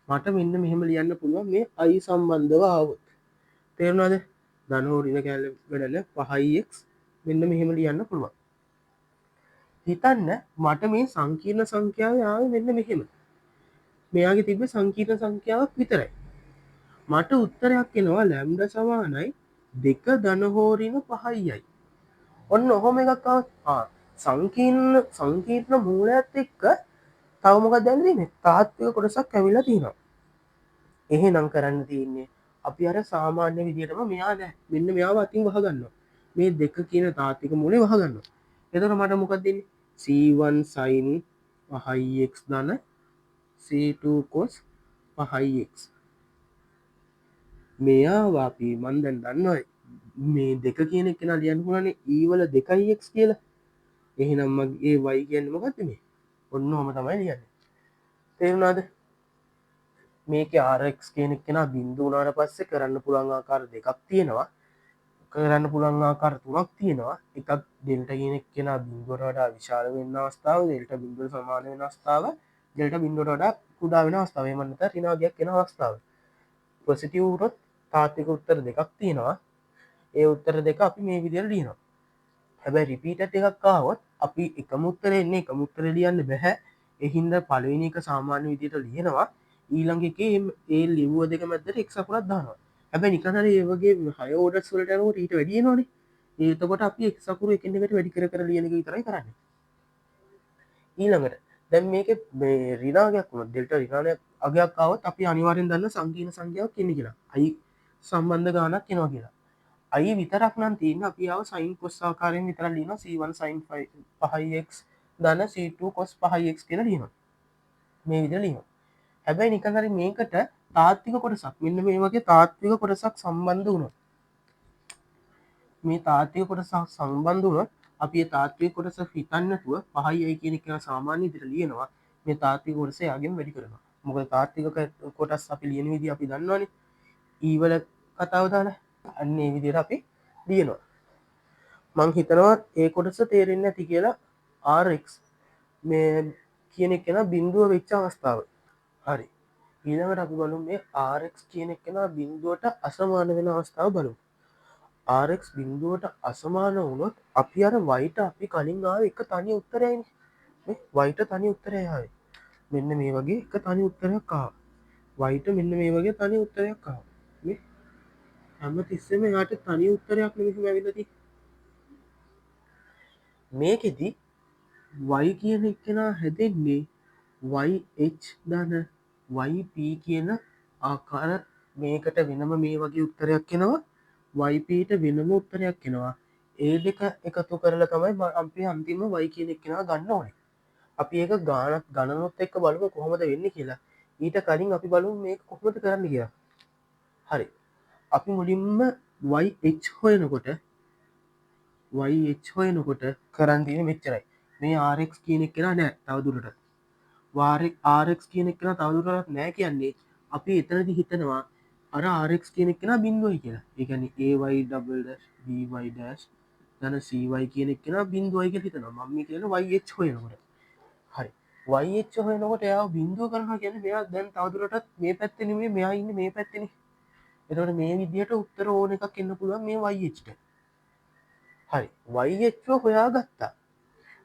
මට මෙන්න මෙහෙම ලියන්න පුළුවන් මේ i සම්බන්ධව ආවොත්. තේරුණාද? ධන හෝ ඍණ කැලේ වැඩල 5x මෙන්න මෙහෙම ලියන්න පුළුවන්. හිතන්න මට මේ සංකීර්ණ සංඛ්‍යාව ආවේ මෙන්න මෙහෙම. මෙයාගේ තිබ්බ සංකීර්ණ සංඛ්‍යාවක් විතරයි. මට උත්තරයක් එනවා ලැම්ඩා සමානයි 2 ධන හෝ ඍණ 5යි. ඔන්න ඔහොම එකක් ආවත් සංකීර්ණ මූලයත් එක්ක තව මොකක්ද දැන් තියෙන්නේ? තාත්වික කොටසක් ඇවිල්ලා තියෙනවා. එහෙනම් කරන්න තියෙන්නේ අපි අර සාමාන්‍ය විදිහටම මෙයා නෑ මෙන්න මෙයාව අතින් වහගන්නවා. මේ දෙක කියන තාත්වික මූලේ වහගන්නවා. එතකොට මට මොකක්ද දෙන්නේ? C1 sin 5x ධන C2 cos 5x. මෙයාව අපි මන් දැන් දන්නවා මේ දෙක කියන එක නා ලියන්න පුළුවන් e වල 2x කියලා. එහෙනම් මගේ y කියන්නේ මොකක්ද මේ? ඔන්න ඔහම තමයි ලියන්නේ. තේරුණාද? මේකේ RX කියන කෙනා බිඳුව වුණාට පස්සේ කරන්න පුළුවන් ආකාර දෙකක් තියෙනවා. කරන්න පුළුවන් ආකාර තුනක් තියෙනවා. එකක් ඩෙල්ටා කියන කෙනා බිඳුවට වඩා විශාල වෙන්න අවස්ථාව, ඩෙල්ටා බිඳුවට සමාන වෙන අවස්ථාව, ඩෙල්ටා බිඳුවට වඩා කුඩා වෙන අවස්ථාව. එහෙම නැත්නම් ඍණාගයක් වෙන අවස්ථාව. පොසිටිව් වුණොත් තාත්වික උත්තර දෙකක් තියෙනවා. ඒ උත්තර දෙක අපි මේ විදිහට ලියනවා. හැබැයි රිපීටඩ් එකක් ආවොත් අපි එකම උත්තරේ එන්නේ එකම උත්තරේ ලියන්න බෑ. ඒ හින්දා පළවෙනි එක සාමාන්‍ය විදිහට ලියනවා. ඊළඟ එකේ ඒ ලිව්ව දෙක මැදට x අකුරක් දානවා. හැබැයි නිකන් හරි ඒ වගේ හය ඕඩර්ස් වලට යනකොට ඊට වැඩි එනවනේ. එතකොට අපි x අකුරු එකින් එකට වැඩි කර කර ලියන එක විතරයි කරන්නේ. ඊළඟට දැන් මේකේ මේ ඍණාගයක් වුණා ඩෙල්ටා ඍණාගයක් අගයක් ආවොත් අපි අනිවාර්යෙන් දන්න සංකීර්ණ සංඛ්‍යාවක් එන්නේ කියලා. i සම්බන්ධ ගානක් එනවා කියලා. i විතරක් නම් තියෙන්නේ අපි ආව sin cos ආකාරයෙන් විතරක් ලියනවා c1 sin 5x ධන c2 cos 5x කියලා ලියනවා. මේ විදිහට ලියනවා. හැබැයි නිකන් හරි මේකට තාත්වික කොටසක් මෙන්න මේ වගේ තාත්වික කොටසක් සම්බන්ධ වුණොත් මේ තාත්වික කොටසක් සම්බන්ධ වුණොත් අපි ඒ තාත්වික කොටස හිතන්නේ නැතුව 5යි කියන එක සාමාන්‍ය විදිහට ලියනවා. මේ තාත්වික කොටස යාගෙන් වැඩි කරනවා. මොකද තාත්වික කොටස් අපි ලියන විදිහ අපි දන්නවනේ. e වල කතාව දාලා අන්න ඒ විදිහට අපි ලියනවා. මං හිතනවා ඒ කොටස තේරෙන්නේ නැති කියලා rx මේ කියන එක න බිඳුව වෙච්ච අවස්ථාව. හරි. ඊළඟට අපි බලමු මේ rx කියන එක න බිඳුවට අසමාන වෙන අවස්ථාව බලමු. rx බිඳුවට අසමාන වුණොත් අපි අර y ට අපි කලින් ආවේ එක තනි උත්තරයයිනේ. මේ y ට තනි උත්තරය ආවේ. මෙන්න මේ වගේ එක තනි උත්තරයක් ආවා. y ට මෙන්න මේ වගේ තනි උත්තරයක් ආවා. මේ හැම තිස්සෙම යාට තනි උත්තරයක් නෙමෙයි ඇවිල්ලා තියෙන්නේ. මේකෙදි y කියන එක්කෙනා හැදෙන්නේ yh ධන yp කියන ආකාර මේකට වෙනම මේ වගේ උත්තරයක් එනවා යපට වෙනම උත්තරයක් එනවා ඒ දෙක එකතු කරලා තමයි අපි අන්තිම වයි කියනෙක් කෙනා ගන්න ඕනේ අපි ඒක ගානත් ගණනොත් එක්ක බලව කොහොමද වෙන්න කියලා ඊට කලින් අපි බලු මේ කොහොමද කරන්න කියලා හරි අපි මුලින්ම හොයනකොට හොයනකොට කරන්තින මෙච්චරයි මේ ආරෙක් කියනෙක් කෙන නෑ තවදුරට වාරෙක් ආරෙක් කියනෙක් කෙන තවදුරට නෑ කියන්නේ අපි එතනදි හිතනවා අර ආරෙක් කියනෙක් කෙන බින්දුවයි කියලා එකන ඒවයි බයි දන සීවයි කියනෙක් කෙන බින්දුවයි කිය හිතන මම කියන වයිච් හොයනකොට හරි වයිච් හොයනකොට එයා බින්දුව කරන කියන මෙයා දැන් තවදුරටත් මේ පැත්තනීමේ මෙයා ඉන්න මේ පැත්තෙන එතට මේ විදියට උත්තර ඕන එකක් එන්න පුළුවන් මේ වයිච්ට හරි වයිච්ව හොයා ගත්තා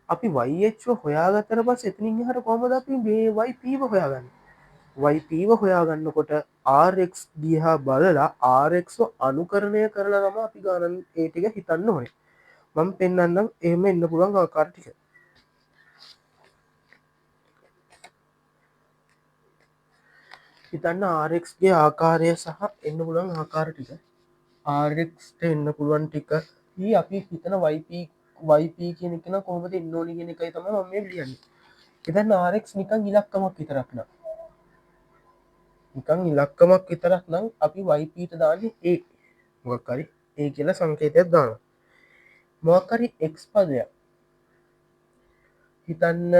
අපි වයිච්ව හොයාගත්තර පස් එතනින් හට කොමද අපි බේවයි පීව හොයාගන්න වයිපීව හොයාගන්නකොට ආරෙක් දිහා බලලා ආරෙක්ෝ අනුකරණය කරලා තම අපි ගානන් ඒටික හිතන්න හොයි මම පෙන්න්නම් එහෙම එන්න පුළුවන් ආකාරටික හිතන්න ආරෙක්ගේ ආකාරය සහ එන්න පුළුවන් ආකාර ටික ආරෙක්ට එන්න පුළුවන් ටික ඒ අපි හිතන වයිපී කියනෙන කොහමද එන්නෝනි කියෙන එකයි තම මේ ලියන්න එතන්න ආරෙක් නිකන් ඉලක්කමක් විතරක්න නිකං ඉලක්කමක් විතරක් නම් අපි වයිපීට දාන්න ඒ මොකක්කරි ඒ කියලා සංකේතයක් දාන මොකරි එක් පදයක් හිතන්න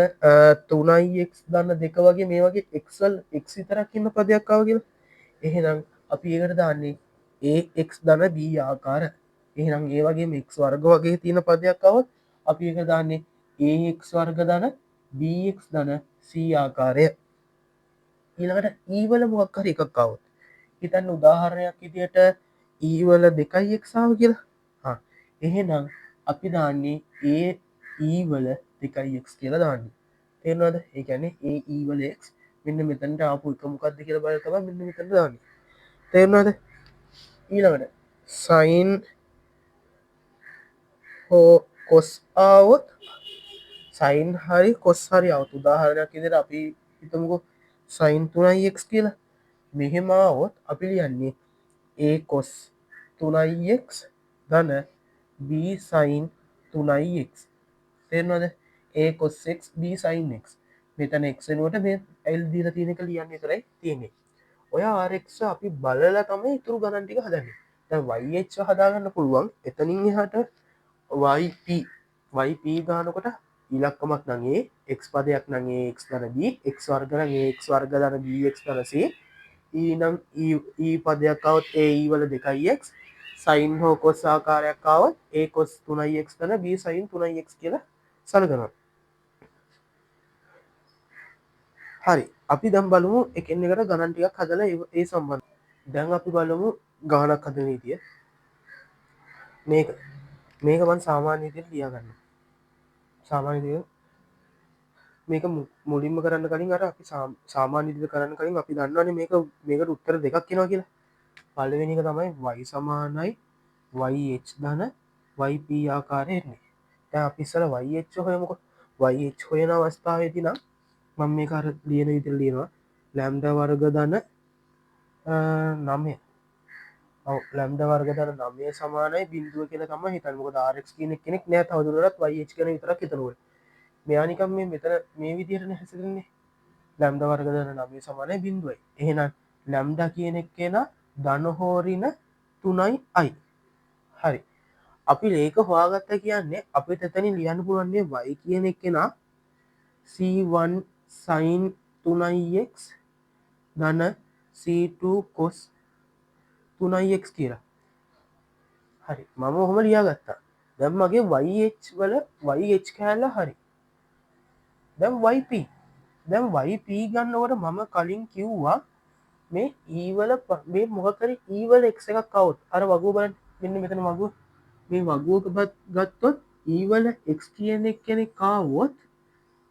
තුනයික් දන්න දෙක වගේ මේ වගේ එක්සල් එක් විතරක් ඉන්න පදයක්කාව කියලා එහෙනම් අපි ඒකට දාන්නේ ඒක් දන බී ආකාර එහෙනම් ඒ වගේ මෙක් වර්ග වගේ තියෙන පදයක්කාවත් අපි එක දාන්නේ ඒක් වර්ග දන බක් දන සී ආකාරය ඊළඟට ඊවල මොක්කර එකක්කවත් හිතන්න උදාහරණයක් ඉදියට ඊවල දෙකයි එක්සාාව කියලා එහෙනම් අපි දාන්නේ ඒ ඊවල දෙකයික් කියලා දාන්න තේරවාද ඒකැනේ ඒ ඊවලෙක් මෙන්න මෙතැන්ට ආපු එක මොකක්ද කියල බලතම මෙන්න මෙතැට දාන්න තේරවාද ඊළඟට සයින් හෝ කොස් ආවොත් සයින් හරි කොස් හරි අවතු උදාහරණයක් ඉදිර අපි හිතමුකෝ සයින් තුනයික් කියලා මෙහෙමාවොත් අපි ලියන්නේ ඒ කොස් තුනයික් ගන බසයින් තුනයික් තේරනවද ඒ කොස්සෙක් බසයින්ක් මෙතන එක්නුවට මේ එල් දීල තියෙනක ලියන්න කරයි තියෙන්නේ ඔය ආරෙක්ෂ අපි බලල තම ඉතුරු ගණන්ටික හදන්න වයිච් හදාගන්න පුළුවන් එතනින් හට වයිප ගානකොට ඉලක්කමක් නගේ එක් පදයක් නගේ එක් දනදී එක් වර්ගනගේ එක් වර්ග දන බක් කරසේ ඊනම් ඒ පදයක්කවත් ඒවල දෙකයික් සයින් හෝ කොස් ආකාරයක්කාවත් ඒ කොස් තුනයික් කන බී සයින් තුනයික් කියලා සලකනවා හරි අපි දම් බලමු එකන්න එකට ගණන්ටියක් හදල ඒ සම්බන්ධ දැන් අපි බලමු ගානක් හද නීතිය මේක මන් සාමාන්‍යතියට ලියගන්න සාමාන්‍යය මේක මුලින්ම කරන්න කලින් අර අපි සාමාන්‍යදිද කරන්න කලින් අපි දන්නවන මේකට උත්තර දෙකක් කෙනවා කියලා පල්ලවෙනික තමයි වයි සමානයි වයිච් දන වයිප ආකාරයන්නේ තැ අපිස්සල වයිච් හොයමක වයිච් හොයන අවස්ථාවතිනම් මං මේ කර ලියන විතර ලියනවා ලැම්ඩ වර්ග දන්න නමය ලැම්ඩ වර්ගදන නමය සමානයි බින්දුව කියල තම හිතන්මක දාරක් කියනෙක් කෙනෙක් නෑ තවදුරත් වයිච් කන විතර හිතනුව මෙයානිකම් මේ මෙතන මේ විදිරණ හැසිරන්නේ ලැම්ඩ වර්ගදන නමය සමානය බින්දුවයි එහෙනම් ලැම්ඩ කියනෙක් කියෙන දනහෝරින තුනයි අයි හරි අපි ඒක හවාගත්ත කියන්නේ අපි තැතනින් ලියන්න පුළන්නේ වයි කියනෙක් කෙනා C1 සයින් තුනයික් දන C2 කොස් තුනයික් කියලා හරි මම හොම ලියාගත්තා දැම් මගේ වයිච් වල වයිච් කෑල්ල හරි දැම් වයිප දැම් වයිප ගන්නවට මම කලින් කිව්වා මේ ඊවල මේ මොහකර ඊවල එක් එකක් කවුත් අර වගූ බල මෙන්න මෙතන වගු මේ වගුවක බත් ගත්තොත් ඊවල එක් කියනෙක් කෙනෙ කාවොත්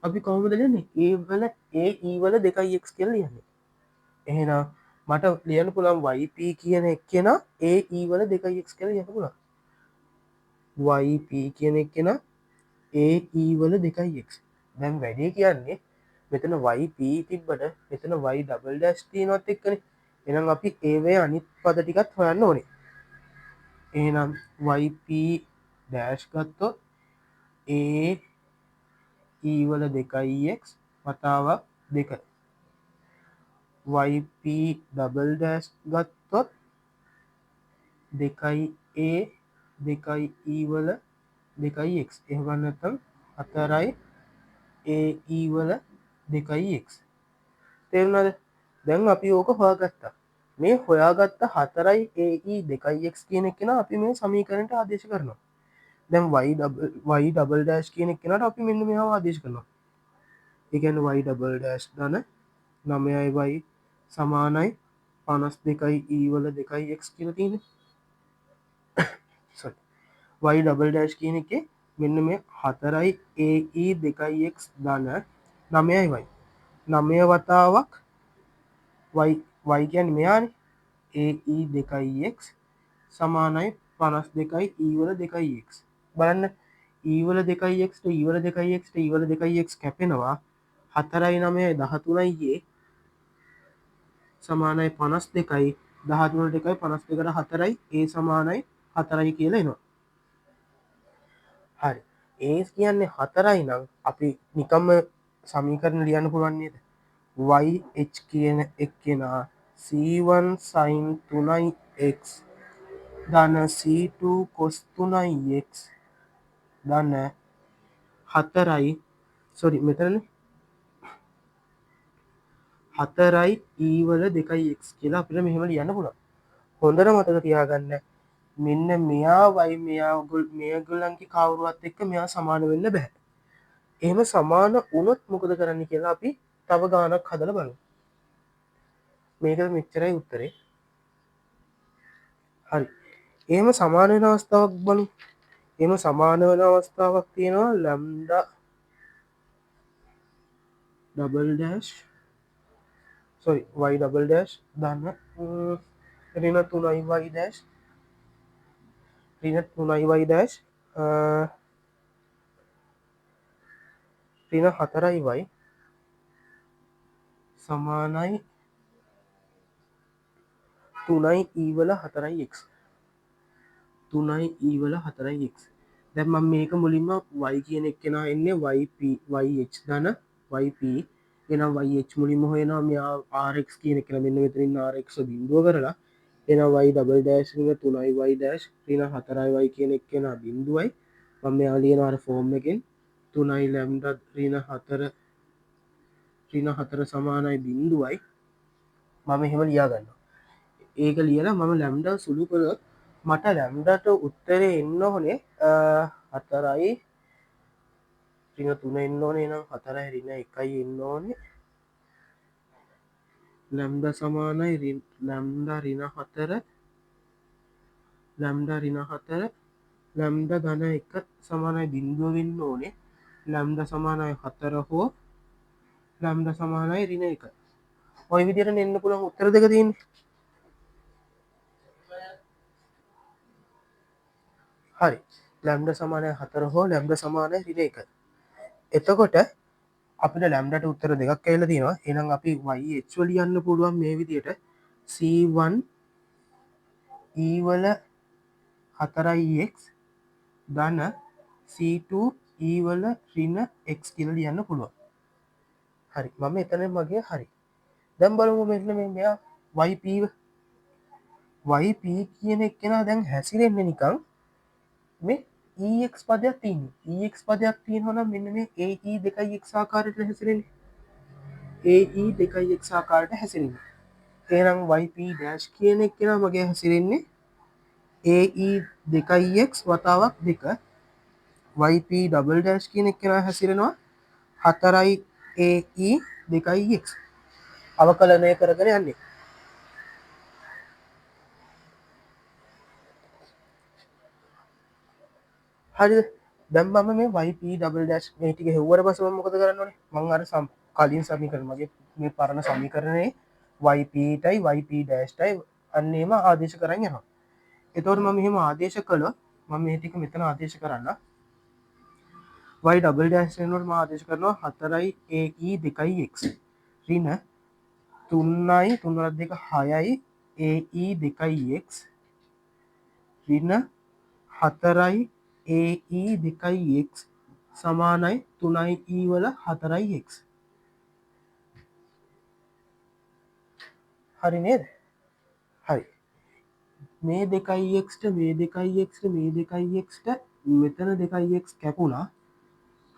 අපි කොහොමද ලන්නේ ඒවල ඒ ඊවල දෙකයි එක් කියල යන්නේ එහෙනම් මට ලියන පුළන් වයිප කියන එක් කියෙන ඒ ඊවල දෙකයික් කර යන පුළා වයිප කියන එක් කෙන ඒ ඊවල දෙකයික් දැම් වැඩේ කියන්නේ මෙතන වයිප තිබ්බට මෙතන වයි ඩබල් ඩස්ටී නොත් එක්කන එහෙනම් අපි ඒවේ අනිත් පද ටිකත් හොයන්න ඕනේ. එහෙනම් yp ඩෑෂ් ගත්තොත් a e වල 2x වතාවක් 2 yp ඩබල් ඩෑෂ් ගත්තොත් 2a 2e වල 2x එහෙම නැත්නම් 4යි ae වල 2x තේරුණාද? දැන් අපි ඕක හොයාගත්තා. මේ හොයාගත්ත 4යි ae 2x කියන එක නා අපි මේ සමීකරණයට ආදේශ කරනවා. දැන් y ඩබල් ඩෑෂ් කියන එක නට අපි මෙන්න මේවා ආදේශ කරනවා. ඒ කියන්නේ y ඩබල් ඩෑෂ් ධන 9y සමානයි 52යි e වල 2x කියලා තියෙන්නේ. sorry y ඩබල් ඩෑෂ් කියන එකේ මෙන්න මේ 4යි ae 2x ධන 9යි y 9 වතාවක් y කියන්නේ මෙයානේ ae 2x සමානයි 52යි e වල 2x බලන්න e වල 2x ට e වල 2x ට e වල 2x කැපෙනවා 4යි 9යි 13යි a සමානයි 52යි 13ට 1යි 52ට 4යි a සමානයි 4යි කියලා එනවා. හරි a කියන්නේ 4යි නම් අපි නිකම්ම සමීකරණ ලියන්න පුළුවන් නේද? y කියන එක්කෙනා c1 sin 3x ධන c2 cos 3x ධන 4යි sorry මෙතනනේ 4යි e වල 2x කියලා අපිට මෙහෙම ලියන්න පුළුවන්. හොඳට මතක තියාගන්න මෙන්න මෙයාවයි මේගොල්ලන්ගේ කවුරුවත් එක්ක මෙයා සමාන වෙන්න බෑ. එහෙම සමාන වුණොත් මොකද කරන්න කියලා අපි තව ගානක් හදලා බලමු. මේක මෙච්චරයි උත්තරේ. හරි. එහෙම සමාන වෙන අවස්ථාවක් බලමු. එහෙම සමාන වෙන අවස්ථාවක් තියෙනවා lambda double dash sorry y double dash ධන ඍණ 3y ඩෑෂ් ඍණ 3y ඩෑෂ් ඍණ 4y සමානයි 3යි e වල 4x 3යි e වල 4x දැන් මම මේක මුලින්ම y කියන එක්කෙනා එන්නේ yp yh ධන yp එහෙනම් yh මුලින්ම හොයනවා මෙයා rx කියන එක මෙන්න මෙතනින් rx බිඳුව කරලා එහෙනම් y ඩබල් ඩෑෂ් ඍණ 3y ඩෑෂ් ඍණ 4y කියන එක්කෙනා බිඳුවයි මම මෙයා ලියනවා අර ෆෝම් එකෙන් 3යි ලැම්ඩා ඍණ 4 සමානයි බිඳුවයි මම එහෙම ලියා ගන්නවා. ඒක ලියලා මම ලැම්ඩා සුළු කළොත් මට ලැම්ඩාට උත්තරේ එන්න ඕනේ 4යි ඍණ 3 එන්න ඕනේ නම් 4යි ඍණ 1යි එන්න ඕනේ ලැම්ඩා සමානයි ලැම්ඩා ඍණ 4 ලැම්ඩා ඍණ 4 ලැම්ඩා ධන 1 සමානයි බිඳුව වෙන්න ඕනේ ලැම්ඩා සමානයි 4 හෝ ලැම්ඩා සමානයි ඍණ 1 ඔය විදිහට එන්න පුළුවන් උත්තර දෙක තියෙන්නේ. හරි ලැම්ඩා සමානයි 4 හෝ ලැම්ඩා සමානයි ඍණ 1 එතකොට අපිට ලැම්ඩාට උත්තර දෙකක් ඇවිල්ලා තියෙනවා. එහෙනම් අපි yh වල ලියන්න පුළුවන් මේ විදිහට c1 e වල 4x ධන c2 e වල ඍණ x කියලා ලියන්න පුළුවන්. හරි මම එතන මගේ හරි. දැන් බලමු මෙන්න මෙයා yp කියන එක්කෙනා දැන් හැසිරෙන්නේ නිකන් මේ ex පදයක් තියෙන්නේ ex පදයක් තියෙනවා නම් මෙන්න මේ ae 2x ආකාරයට හැසිරෙන්නේ ae 2x ආකාරයට හැසිරෙන්නේ එහෙනම් yp dash කියන එක්කෙනා මගේ හැසිරෙන්නේ ae 2x වතාවක් 2 yp double dash කියන එක්කෙනා හැසිරෙනවා 4යි ae 2x අවකලනය කරගෙන යන්නේ. හරිද? දැන් මම මේ yp double dash මේ ටික හෙව්වට පස්සේ මම මොකද කරන්න ඕනේ? මම අර කලින් සමීකරණ මගේ මේ පරණ සමීකරණේ yp ටයි yp dash ටයි අන්නේම ආදේශ කරන් යනවා. එතකොට මම මෙහෙම ආදේශ කළොත් මම මේ ටික මෙතන ආදේශ කරන්න y double dash වෙනකොට මම ආදේශ කරනවා 4යි ae 2x ඍණ 3යි 3 දෙක 6යි AE 2x ඍණ 4යි AE 2x සමානයි 3යි E වල 4යි x. හරි නේද? හරි. මේ 2x මේ 2x මේ 2x මෙතන 2x කැපුණා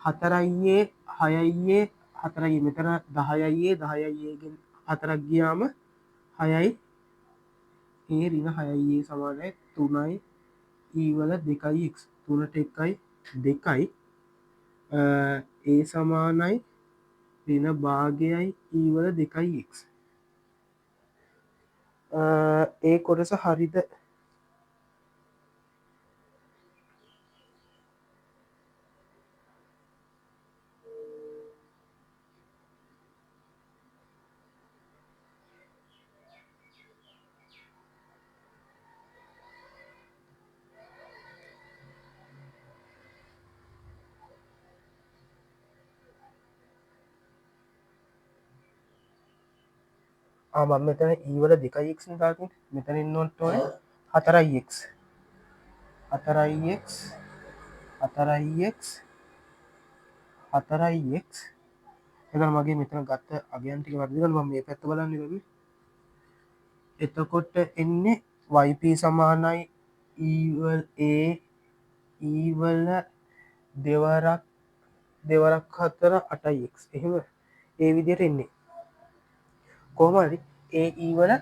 4යි 6යි 4යි මෙතන 10යි 10යි ගෙන් 4ක් ගියාම 6යි ඒ ඍණ 6යි සමානයි 3යි E වල 2x 3ට 1යි 2යි ඒ සමානයි ඍණ භාගයයි E වල 2x. ඒ කොටස හරිද? මම මෙතන E වල 2x දාගෙන මෙතන ඉන්නවට ඕනේ 4x 4x 4x 4x එතන මගේ මෙතන ගත්ත අගයන් ටික වර්ධනය කරලා මම මේ පැත්ත බලන්න ඉන්නේ. එතකොට එන්නේ yp සමානයි E වල දෙවරක් 4 8x එහෙම ඒ විදිහට එන්නේ. කොහොම හරි ඒ E වල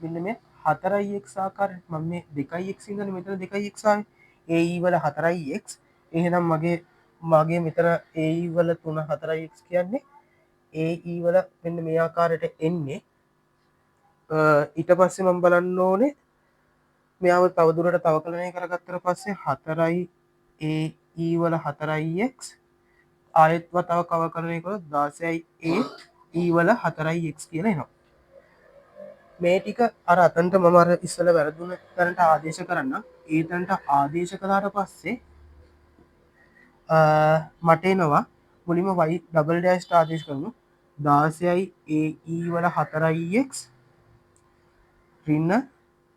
මෙන්න මේ 4x ආකාරයට මම මේ 2x ඉඳන් මෙතන 2x ආවේ ඒ E වල 4x එහෙනම් මගේ මෙතන ඒ E වල 3 4x කියන්නේ ඒ E වල මෙන්න මේ ආකාරයට එන්නේ. ඊට පස්සේ මම බලන්න ඕනේ මෙයාව තවදුරට තවකලනය කරගත්තට පස්සේ 4යි ඒ E වල 4x ආයෙත් තව කවකලනය කරොත් 16යි ඒ E වල 4x කියලා එනවා. මේ ටික අර අතන්ට මම අර ඉස්සල වැරදුන තැනට ආදේශ කරන්න. ඒ තැනට ආදේශ කළාට පස්සේ මට එනවා මුලින්ම y ඩබල් ඩෑෂ් ආදේශ කරමු 16යි ඒ E වල 4x ඍණ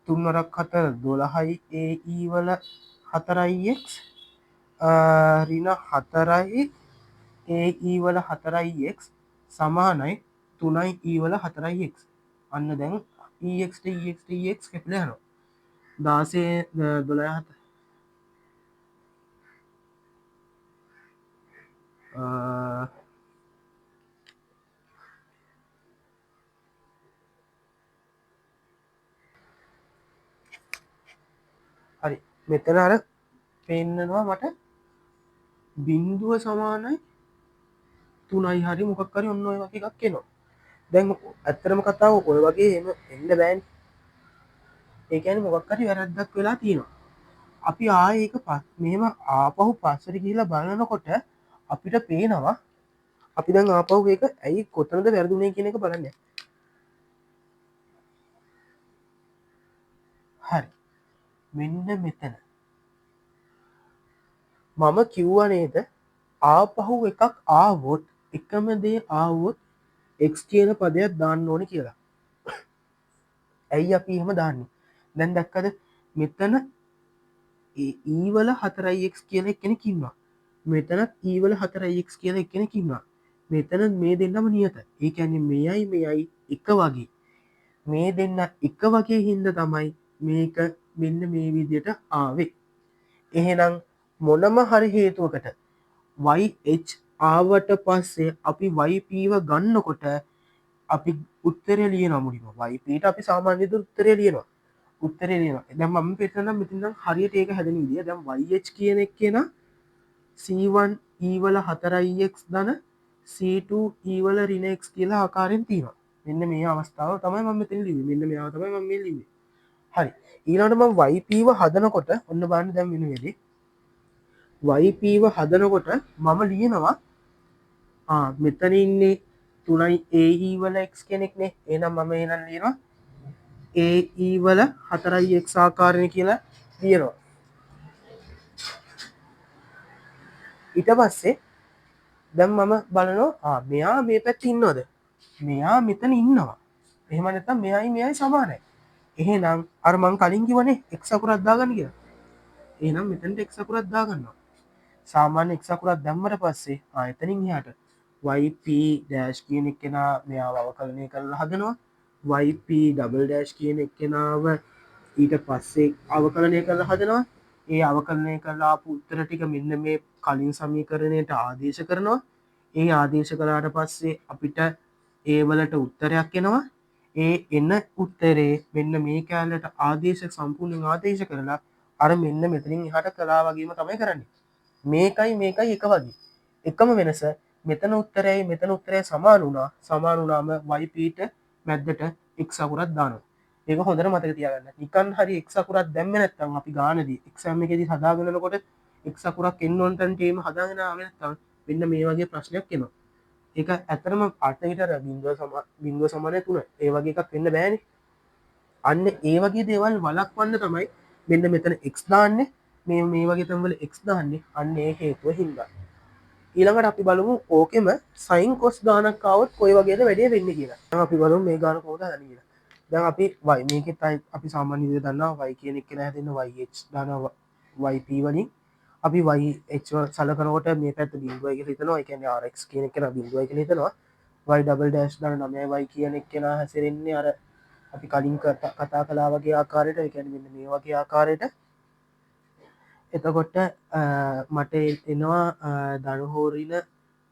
3 වරක් 4 12යි ඒ E වල 4x ඍණ 4යි ඒ E වල 4x සමානයි 3යි E වල 4x. අන්න දැන් ext කැපිලා යනවා 16 12 හරි මෙතන අර පෙන්නනවා මට බිංදුව සමානයි 3යි හරි මොකක් හරි ඔන්න ඔය වගේ එකක් එනවා. දැන් ඇත්තටම කතාව ඔය වගේ එන්න බෑනේ. ඒ කියන්නේ මොකක් හරි වැරද්දක් වෙලා තියෙනවා. අපි ආයේ ඒක මෙහෙම ආපහු පස්සට ගිහිල්ලා බලනකොට අපිට පේනවා අපි දැන් ආපහු ඒක ඇයි කොතනද වැරදුනේ කියන එක බලන්න. හරි මෙන්න මෙතන මම කිව්වා නේද ආපහු එකක් ආවොත් එකම දේ ආවොත් x කියන පදයක් දාන්න ඕනේ කියලා. ඇයි අපි එහෙම දාන්නේ? දැන් දැක්කද මෙතන E වල 4x කියලා කෙනෙක් ඉන්නවා. මෙතනත් E වල 4x කියලා කෙනෙක් ඉන්නවා. මෙතන මේ දෙන්නම නියත. ඒ කියන්නේ මෙයයි එක වගේ. මේ දෙන්න එක වගේ හින්දා තමයි මේක මෙන්න මේ විදිහට ආවේ. එහෙනම් මොනම හරි හේතුවකට YH ආවට පස්සේ අපි YPව ගන්නකොට අපි උත්තරය ලියනවා මුලින්ම YPට අපි සාමාන්‍ය විදිහට උත්තරය ලියනවා. උත්තරේ ලියනවා. දැන් මම පෙන්නන්නම් මෙතන හරියට ඒක හැදෙන විදිය. දැන් YH කියන එක කෙනා C1 E වල 4x ධන C2 E වල ඍණ x කියලා ආකාරයෙන් තියෙනවා. මෙන්න මේ අවස්ථාව තමයි මම මෙතන ලිව්වේ. මෙන්න මෙයාව තමයි මම මේ ලිව්වේ. හරි. ඊළඟට මම YPව හදනකොට ඔන්න බලන්න දැන් වෙන වෙලේ YPව හදනකොට මම ලියනවා මෙතන ඉන්නේ 3යි AE වල x කෙනෙක්නේ. එහෙනම් මම එහෙනම් ලියනවා AE වල 4යි x ආකාරය කියලා ලියනවා. ඊට පස්සේ දැන් මම බලනවා මෙයා මේ පැත්තේ ඉන්නවද? මෙයා මෙතන ඉන්නවා. එහෙම නැත්නම් මෙයයි සමානයි. එහෙනම් අර මං කලින් කිව්වනේ x අකුරක් දාගන්න කියලා. එහෙනම් මෙතනට x අකුරක් දාගන්නවා. සාමාන්‍ය x අකුරක් දැම්මට පස්සේ එතනින් එහාට yp ඩෑෂ් කියන එක්කෙනා මෙයාව අවකලනය කරලා හදනවා yp ඩබල් ඩෑෂ් කියන එක්කෙනාව ඊට පස්සේ අවකලනය කරලා හදනවා ඒ අවකලනය කරලා උත්තර ටික මෙන්න මේ කලින් සමීකරණයට ආදේශ කරනවා ඒ ආදේශ කලාට පස්සේ අපිට ඒවලට උත්තරයක් එනවා ඒ එන්න උත්තරේ මෙන්න මේ කෑල්ලට ආදේශ සම්පූර්ණයෙන් ආදේශ කරලා අර මෙන්න මෙතනින් එහාට කලා වගේම තමයි කරන්නේ මේකයි එක වගේ එකම වෙනස මෙතන උත්තරයි මෙතන උත්තරය සමානුනාම වයිපීට මැද්දට එක් අකුරත් දානවා ඒක හොඳට මතක තියාගන්න නිකන් හරි එක් අකුරත් දැම්ම නැත්තම් අපි ගානදී එක්සෑම් එකේදී හදාගෙනනකොට එක් අකුරක් එන්නොන්ටන් ටීම හදාගෙන ආවෙනත්තම් මෙන්න මේ වගේ ප්‍රශ්නයක් එනවා ඒක ඇතරම අටහිටර බින්දුව සමානය තුන ඒ වගේ එකක් වෙන්න බෑනි අන්න ඒ වගේ දේවල් වලක් වන්න තමයි මෙන්න මෙතන එක් දාන්නේ මේ වගේ තම්වල එක් දාන්නේ අන්න ඒ හේතුව හින්දා ඊළඟට අපි බලමු ඕකෙම සයින් කොස් ගානක්කාවත් කොයි වගේද වැඩේ වෙන්න කියලා අපි බලු මේ ගාන කෝද දන කියලා දැන් අපි වයි මේක තයි අපි සාමාන්‍යද දන්නා වයි කියන එක හැතින්න වයි දන වයිප වලින් අපි වයි සලකනකොට මේ පැත් බින්දුවයි හිතනවා එක ආරක් කියන කෙන බින්දුවයි හිතනවා වයි ඩබල් ඩෑස් දන නමය වයි කියන එක් කෙන හැසිරෙන්නේ අර අපි කලින් කතා කලා වගේ ආකාරයට එකැන මේ වගේ ආකාරයට එතකොට මට එනවා දනුහෝරින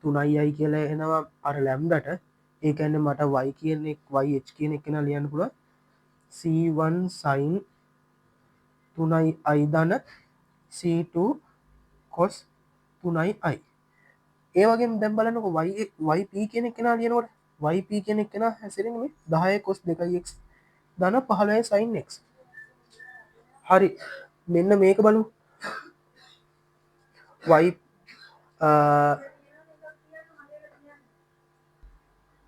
තුනයි අයි කියලා එනවා අර ලැම්දට ඒකන්න මට වයි කියනෙක් වයි කියන එකෙන ලියන්න පුළ C1 සයින් තුනයි අයිදන C2 කොස් තුනයි අයි ඒවගේ දැම්බලනක වයිප කෙනෙක් කෙන ලියනවට වයිප කෙනෙක් කෙන හැසිරෙන දහය කොස් දෙකයික් දන පහලය සයින්ක් හරි මෙන්න මේක බලු වයි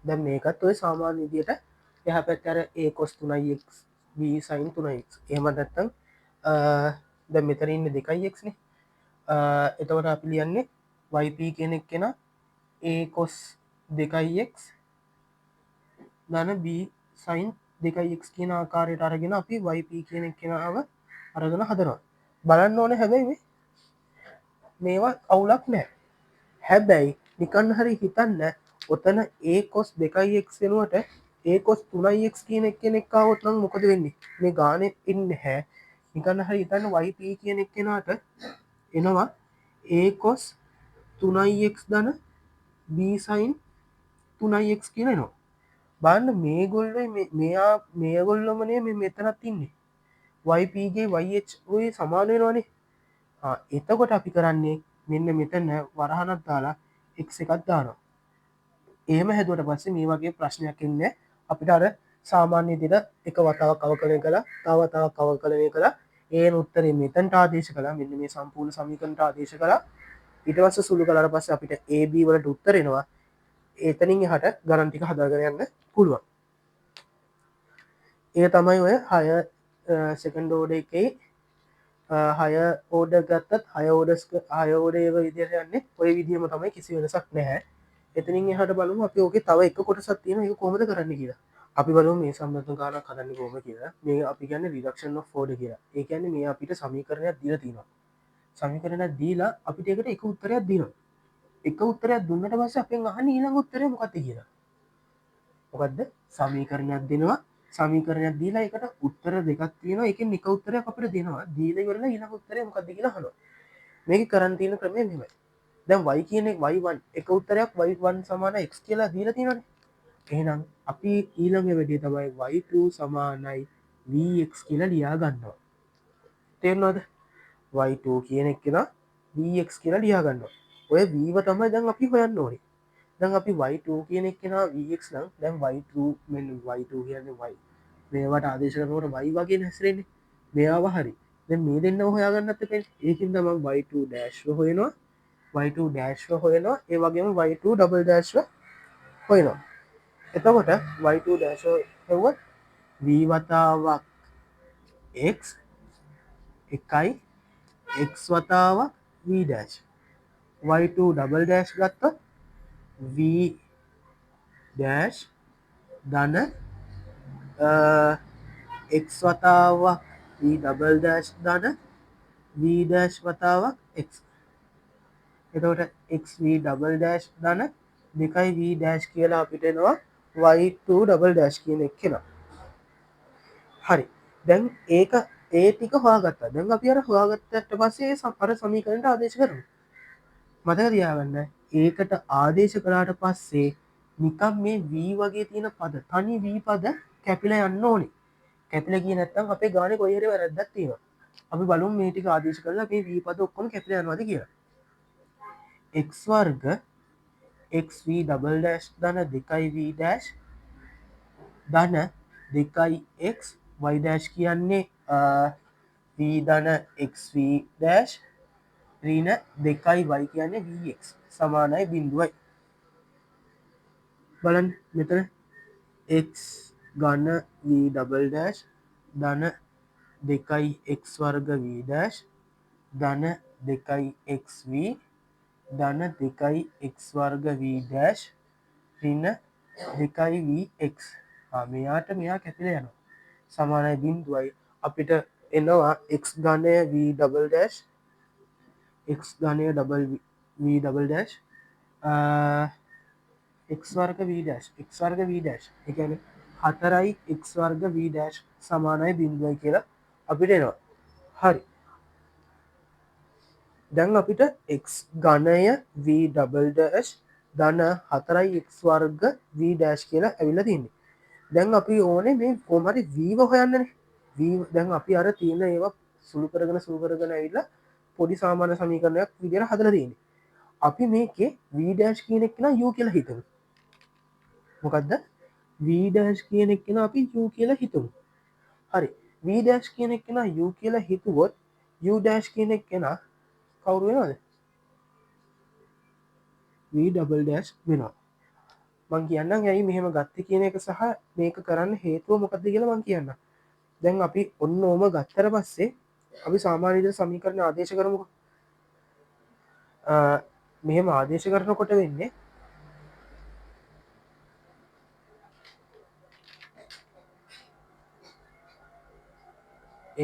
දැ මේකත් ඔය සාමාන්‍ය විදියට එහ පැත්තර ඒ කොස් තුනයික් සයින් තුනයික් එහම දත්තම් ද මෙතරඉන්න දෙකයික්න එතවට අපි ලියන්නේ වයිප කෙනෙක් කෙන ඒ කොස් දෙකයික් දන B සයින් දෙකයික් කියන ආකාරයට අරගෙන අපි වයිප කෙනෙක් කෙනාව අරගෙන හදනවා බලන්න ඕන හැබැයි මේවා අවුලක් නෑ හැබැයි නිකන් හරි හිතන්න ඔතන ඒ කොස් දෙකයික් වෙනුවට ඒ කොස් තුනයික් කියනෙක් කෙනෙක්කාවොත් නම් මොකද වෙන්නේ මේ ගාන ඉන්න හැ නිකන්න හරි හිතන්න වයිප කියනෙක් කෙනාට එනවා ඒ කොස් තුනයික් දන බීසයින් තුනයික් කියනවා බන්න මේ ගොල්ල මෙයා මේ ගොල්ලමනේ මේ මෙතනත් ඉන්නේ වයිපගේ වයි සමානයනවානේ එතකොට අපි කරන්නේ මෙන්න මෙතන්න වරහනත් දාලා එක් එකත් දානවා ඒම හැදුවට පස්සේ මේ වගේ ප්‍රශ්නයක් එන්න අපිට අර සාමාන්‍ය දිට එක වතාවක් කව කළය කලා තවතාවක් කව කළනය කලා ඒ උත්තරේ මෙතන්ට ආදේශ කලා මෙන්න මේ සම්පූර්ණ සමිකන්ට ආදේශ කලා ඉටවස්ස සුළු කලර පස්ස අපිට AB වලට උත්තරෙනවා ඒතනින් හට ගරන්ටික හදාගරයන්න පුළුවන් ඒ තමයි ඔය හය සෙකන්ඩෝඩ එකයි හය ඕඩ ගත්තත් හයෝඩස් අයෝඩේ විදිරයන්නේ ඔය විදිහම තමයි කිසි වෙනසක් නැහැ එතනින් හට බලමු අපි ඕක තව එක කොටසත් තියෙන එක කොමද කරන්න කියලා අපි බලු මේ සම්බතු කාන කරන්න කෝම කියලා මේ අපි ගන්න රිඩක්ෂන් ෆෝඩ කියලා ඒකැන මේ අපිට සමීකරණයක් දිල තියෙනවා සමිකරන දීලා අපිට එකට එක උත්තරයක් දිනවා එක උත්තරයක් දුන්නට පස්ස අපෙන් අහන ඊළඟ උත්තරය මොකක්ද කියලා මොකක්ද සමීකරණයක් දෙනවා සමීකරණයක් දීලා එකට උත්තර දෙකක් තියෙන එක එක උත්තරය අපට දෙනවා දීල කරලා ඊළඟ උත්තරය මොකක්ද කියලා හන මේක කරන්තියන ක්‍රමය මෙමයි දැම් වයි කියනෙක් වයිවන් එක උත්තරයක් වයිවන් සමාන එක් කියලා දීල තියෙන එහෙනම් අපි ඊළඟ වැඩේ තමයි වයිට සමානයි වක් කියලා ලියා ගන්නවා තේරනවාද y2 කියන එක කෙන vx කියලා ලියාගන්න ඔය වීව තමයි දැන් අපි හොයන්න ඕනේ දැන් අපි y2 කියන එක කෙන vx නම් දැන් y2 මෙ y2 කියන්න වයි මේවට ආදේශ කරනට වයි වගේ හැසිරෙන්නේ මෙයාව හරි දැ මේ දෙන්න හොයාගන්නත් පෙ ඒකින් තම y2 ඩෑශ්ව හොයනවා y2 ඩෑශ්ව හොයනවා ඒ වගේම y2 ඩබල් ඩෑශ්ව හොයනවා එතකොට y2 ඩෑශ හෙවත් වීවතාවක් x එකයි x වතාවක් v' y2 ඩබල් ඩෑශ් ගත්ත v' ධන x වතාවක් v ඩබල් ඩෑෂ් ධන v ඩෑෂ් වතාවක් x. එතකොට xv ඩබල් ඩෑෂ් ධන 2v ඩෑෂ් කියලා අපිට එනවා y2 ඩබල් ඩෑෂ් කියන එක කියලා. හරි. දැන් ඒක ඒ ටික හොයාගත්තා. දැන් අපි අර හොයාගත්තට පස්සේ අර සමීකරණයට ආදේශ කරමු. මතක තියාගන්න ඒකට ආදේශ කළාට පස්සේ නිකම් මේ v වගේ තියෙන පද තනි v පද කැපිලා යන්න ඕනේ. කැපිලා ගියේ නැත්නම් අපේ ගානේ කොයි හරි වැරද්දක් තියෙනවා. අපි බලමු මේ ටික ආදේශ කරලා මේ v පද ඔක්කොම කැපිලා යනවාද කියලා. x වර්ග xv ඩබල් ඩෑෂ් ධන 2v ඩෑෂ් ධන 2x y ඩෑෂ් කියන්නේ v ධන xv ඩෑෂ් ඍණ 2y කියන්නේ vx සමානයි බිඳුවයි. බලන්න මෙතන x ගන්න v ඩබල් ඩෑෂ් ධන 2x වර්ග v ඩෑෂ් ධන 2xv ධන 2x වර්ග v ඩෑෂ් ඍණ 2vx. මෙයාට මෙයා කැපිලා යනවා සමානයි බිඳුවයි. අපිට එනවා x ගණය v ඩබල් ඩෑෂ් x ගණය double v double dash x වර්ග v ඩෑෂ් x වර්ග v ඩෑෂ් ඒ කියන්නේ 4යි x වර්ග v ඩෑෂ් සමානයි බිඳුවයි කියලා අපිට එනවා. හරි. දැන් අපිට x ගණය v ඩබල් ඩෑෂ් ධන 4යි x වර්ග v ඩෑෂ් කියලා ඇවිල්ලා තියෙන්නේ. දැන් අපි ඕනේ මේ කොහොම හරි v ව හොයන්නනේ. v දැන් අපි අර තියෙන ඒවා සුළු කරගෙන ඇවිල්ලා පොඩි සාමාන්‍ය සමීකරණයක් විදිහට හදලා තියෙන්නේ. අපි මේකේ v ඩෑෂ් කියන එක නා u කියලා හිතමු. මොකද්ද? v ඩෑෂ් කියන එක නා අපි u කියලා හිතමු. හරි. v ඩෑෂ් කියන එක නා u කියලා හිතුවොත් u ඩෑෂ් කියන එක නා කවුරු වෙනවද? v ඩබල් ඩෑෂ් වෙනවා. මං කියන්නම් ඇයි මෙහෙම ගත්තේ කියන එක සහ මේක කරන්න හේතුව මොකක්ද කියලා මං කියන්නම්. දැන් අපි ඔන්න ඕම ගත්තට පස්සේ අපි සාමාන්‍ය විදිහට සමීකරණ ආදේශ කරමුකෝ. මෙහෙම ආදේශ කරනකොට වෙන්නේ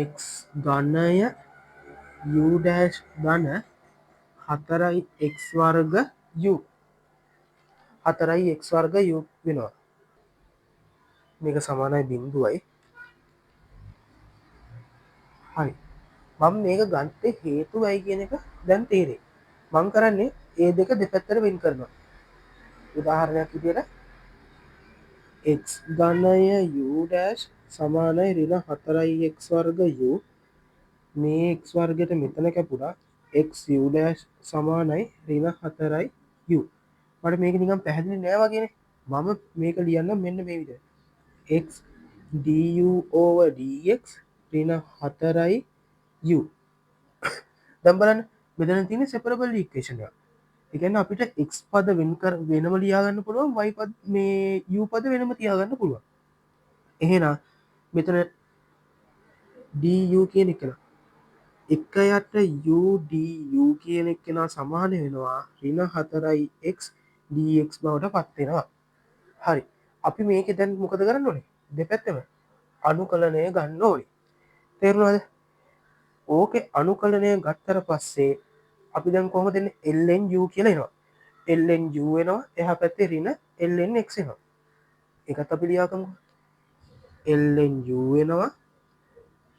x ගණය u ඩෑෂ් ධන 4යි x වර්ග u 4යි x වර්ග u වෙනවා. මේක සමානයි බිඳුවයි. හරි. මම මේක ගත්තේ හේතුවයි කියන එක දැන් තේරෙයි. මං කරන්නේ ඒ දෙක දෙපැත්තට වෙන් කරනවා. උදාහරණයක් විදියට x ගණය u ඩෑෂ් සමානයි ඍණ 4යි x වර්ග u මේ x වර්ගයට මෙතන කැපුණා x u ඩෑෂ් සමානයි ඍණ 4යි u. මට මේක නිකන් පැහැදිලි නෑ වගේනේ. මම මේක ලියන්නම් මෙන්න මේ විදිහට. x du over dx ඍණ 4යි u. දැන් බලන්න මෙතන තියෙන separable equation එක. ඒ කියන්නේ අපිට x පද වෙනම ලියා ගන්න පුළුවන් y පද මේ u පද වෙනම තියා ගන්න පුළුවන්. එහෙනම් මෙතන du කියන එක එක යට u du කියන එක නා සමාන වෙනවා ඍණ 4යි x dx බවට පත් වෙනවා. හරි. අපි මේකේ දැන් මොකද කරන්න ඕනේ? දෙපැත්තම අනුකලනය ගන්න ඕනේ. තේරුණාද? ඕකේ අනුකලනය ගත්තට පස්සේ අපි දැන් කොහොමද දෙන්නේ? ln u කියලා එනවා. ln u වෙනවා එහා පැත්තේ ඍණ ln x වෙනවා. ඒකත් අපි ලියාගමු. ln u වෙනවා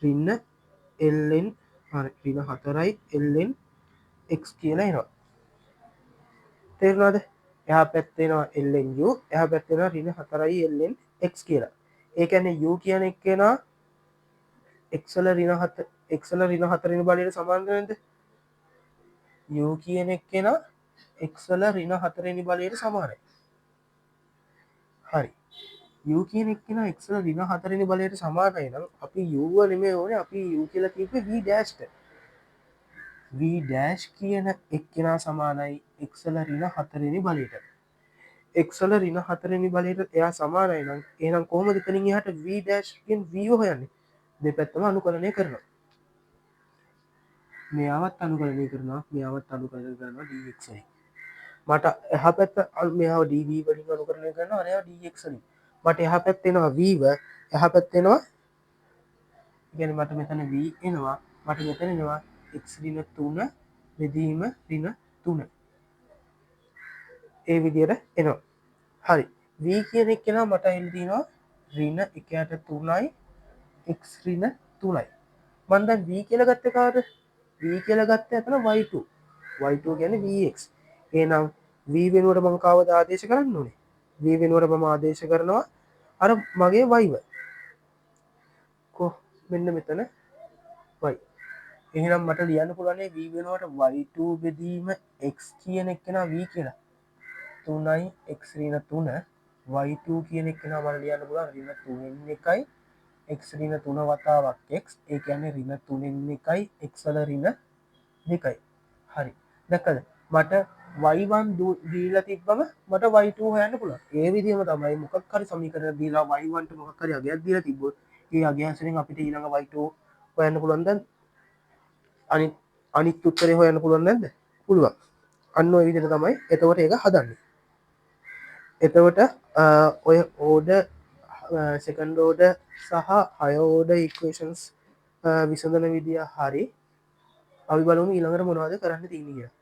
ඍණ ln ඍණ 4යි ln x කියලා එනවා. තේරුණාද? එහා පැත්තේ එනවා ln u එහා පැත්තේ එනවා ඍණ 4යි ln x කියලා. ඒ කියන්නේ u කියන එක එනවා x වල ඍණ 4 x වල ඍණ 4 වෙනි බලයට සමාන වෙනද? u කියන එක එනවා x වල ඍණ 4 වෙනි බලයට සමානයි. හරි. u කියන එක එනවා x වල ඍණ 4 වෙනි බලයට සමානයි නම් අපි u නෙමෙයි ඕනේ අපි u කියලා කිව්වේ v ඩෑෂ්ට. v ඩෑෂ් කියන එක්කෙනා සමානයි x වල ඍණ 4 වෙනි බලයට. x වල ඍණ 4 වෙනි බලයට එයා සමානයි නම් එහෙනම් කොහොමද එතනින් එහාට v ඩෑෂ් කියන v හොයන්නේ? දෙපැත්තම අනුකලනය කරනවා. මෙයාවත් අනුකලනය කරනවා මෙයාවත් අනුකලනය කරනවා dx වලින්. මට එහා පැත්ත මෙයාව dv වලින් අනුකලනය කරනවා අරයා dx වලින්. මට එහ පැත්තෙනවා වීව එහ පැත්තෙනවා ගැන මට මෙතන වී එනවා මට මෙතනෙනවා එක් රින 3 බෙදීම රින 3 ඒ විදියට එනවා හරි වී කියන එක කෙනා මට එල්දිනවා රින එකයට 3යි එක් රින 3යි මන් දැන් v කියලා ගත්තේ කාට v කියලා ගත්තේ අතන y2 y2 කියන්නේ vx එහෙනම් v වෙනුවට මම කවද ආදේශ කරන්න ඕනේ v වෙනුවට මම ආදේශ කරනවා අර මගේ y කො මෙන්න මෙතන y එහෙනම් මට ලියන්න පුළුවන් v වෙනුවට y2 බෙදීම x කියන එක නා v කියලා 3යි x ඍණ 3 y2 කියන එක නා මම ලියන්න පුළුවන් ඍණ 3න් 1යි x ඍණ 3 වතාවක් x ඒ කියන්නේ ඍණ 3න් 1යි x වල ඍණ 2යි හරි දැක්කද මට y1 දීලා තිබ්බම මට y2 හොයන්න පුළුවන් ඒ විදිහම තමයි මොකක් හරි සමීකරණයක් දීලා y1 ට මොකක් හරි අගයක් දීලා තිබ්බොත් ඒ අගය හැසිරෙන් අපිට ඊළඟ y2 හොයන්න පුළුවන් දැන් අනිත් උත්තරේ හොයන්න පුළුවන් නැද්ද පුළුවන් අන්න ඔය විදිහට තමයි එතකොට ඒක හදන්නේ එතකොට ඔය ඕඩ සෙකන්ඩ් ඕඩ සහ හයෝඩ ඉක්වේෂන්ස් විසඳන විදිිය හරි අපි බලමු ඊළඟට මොනවද කරන්න තියෙන කියලා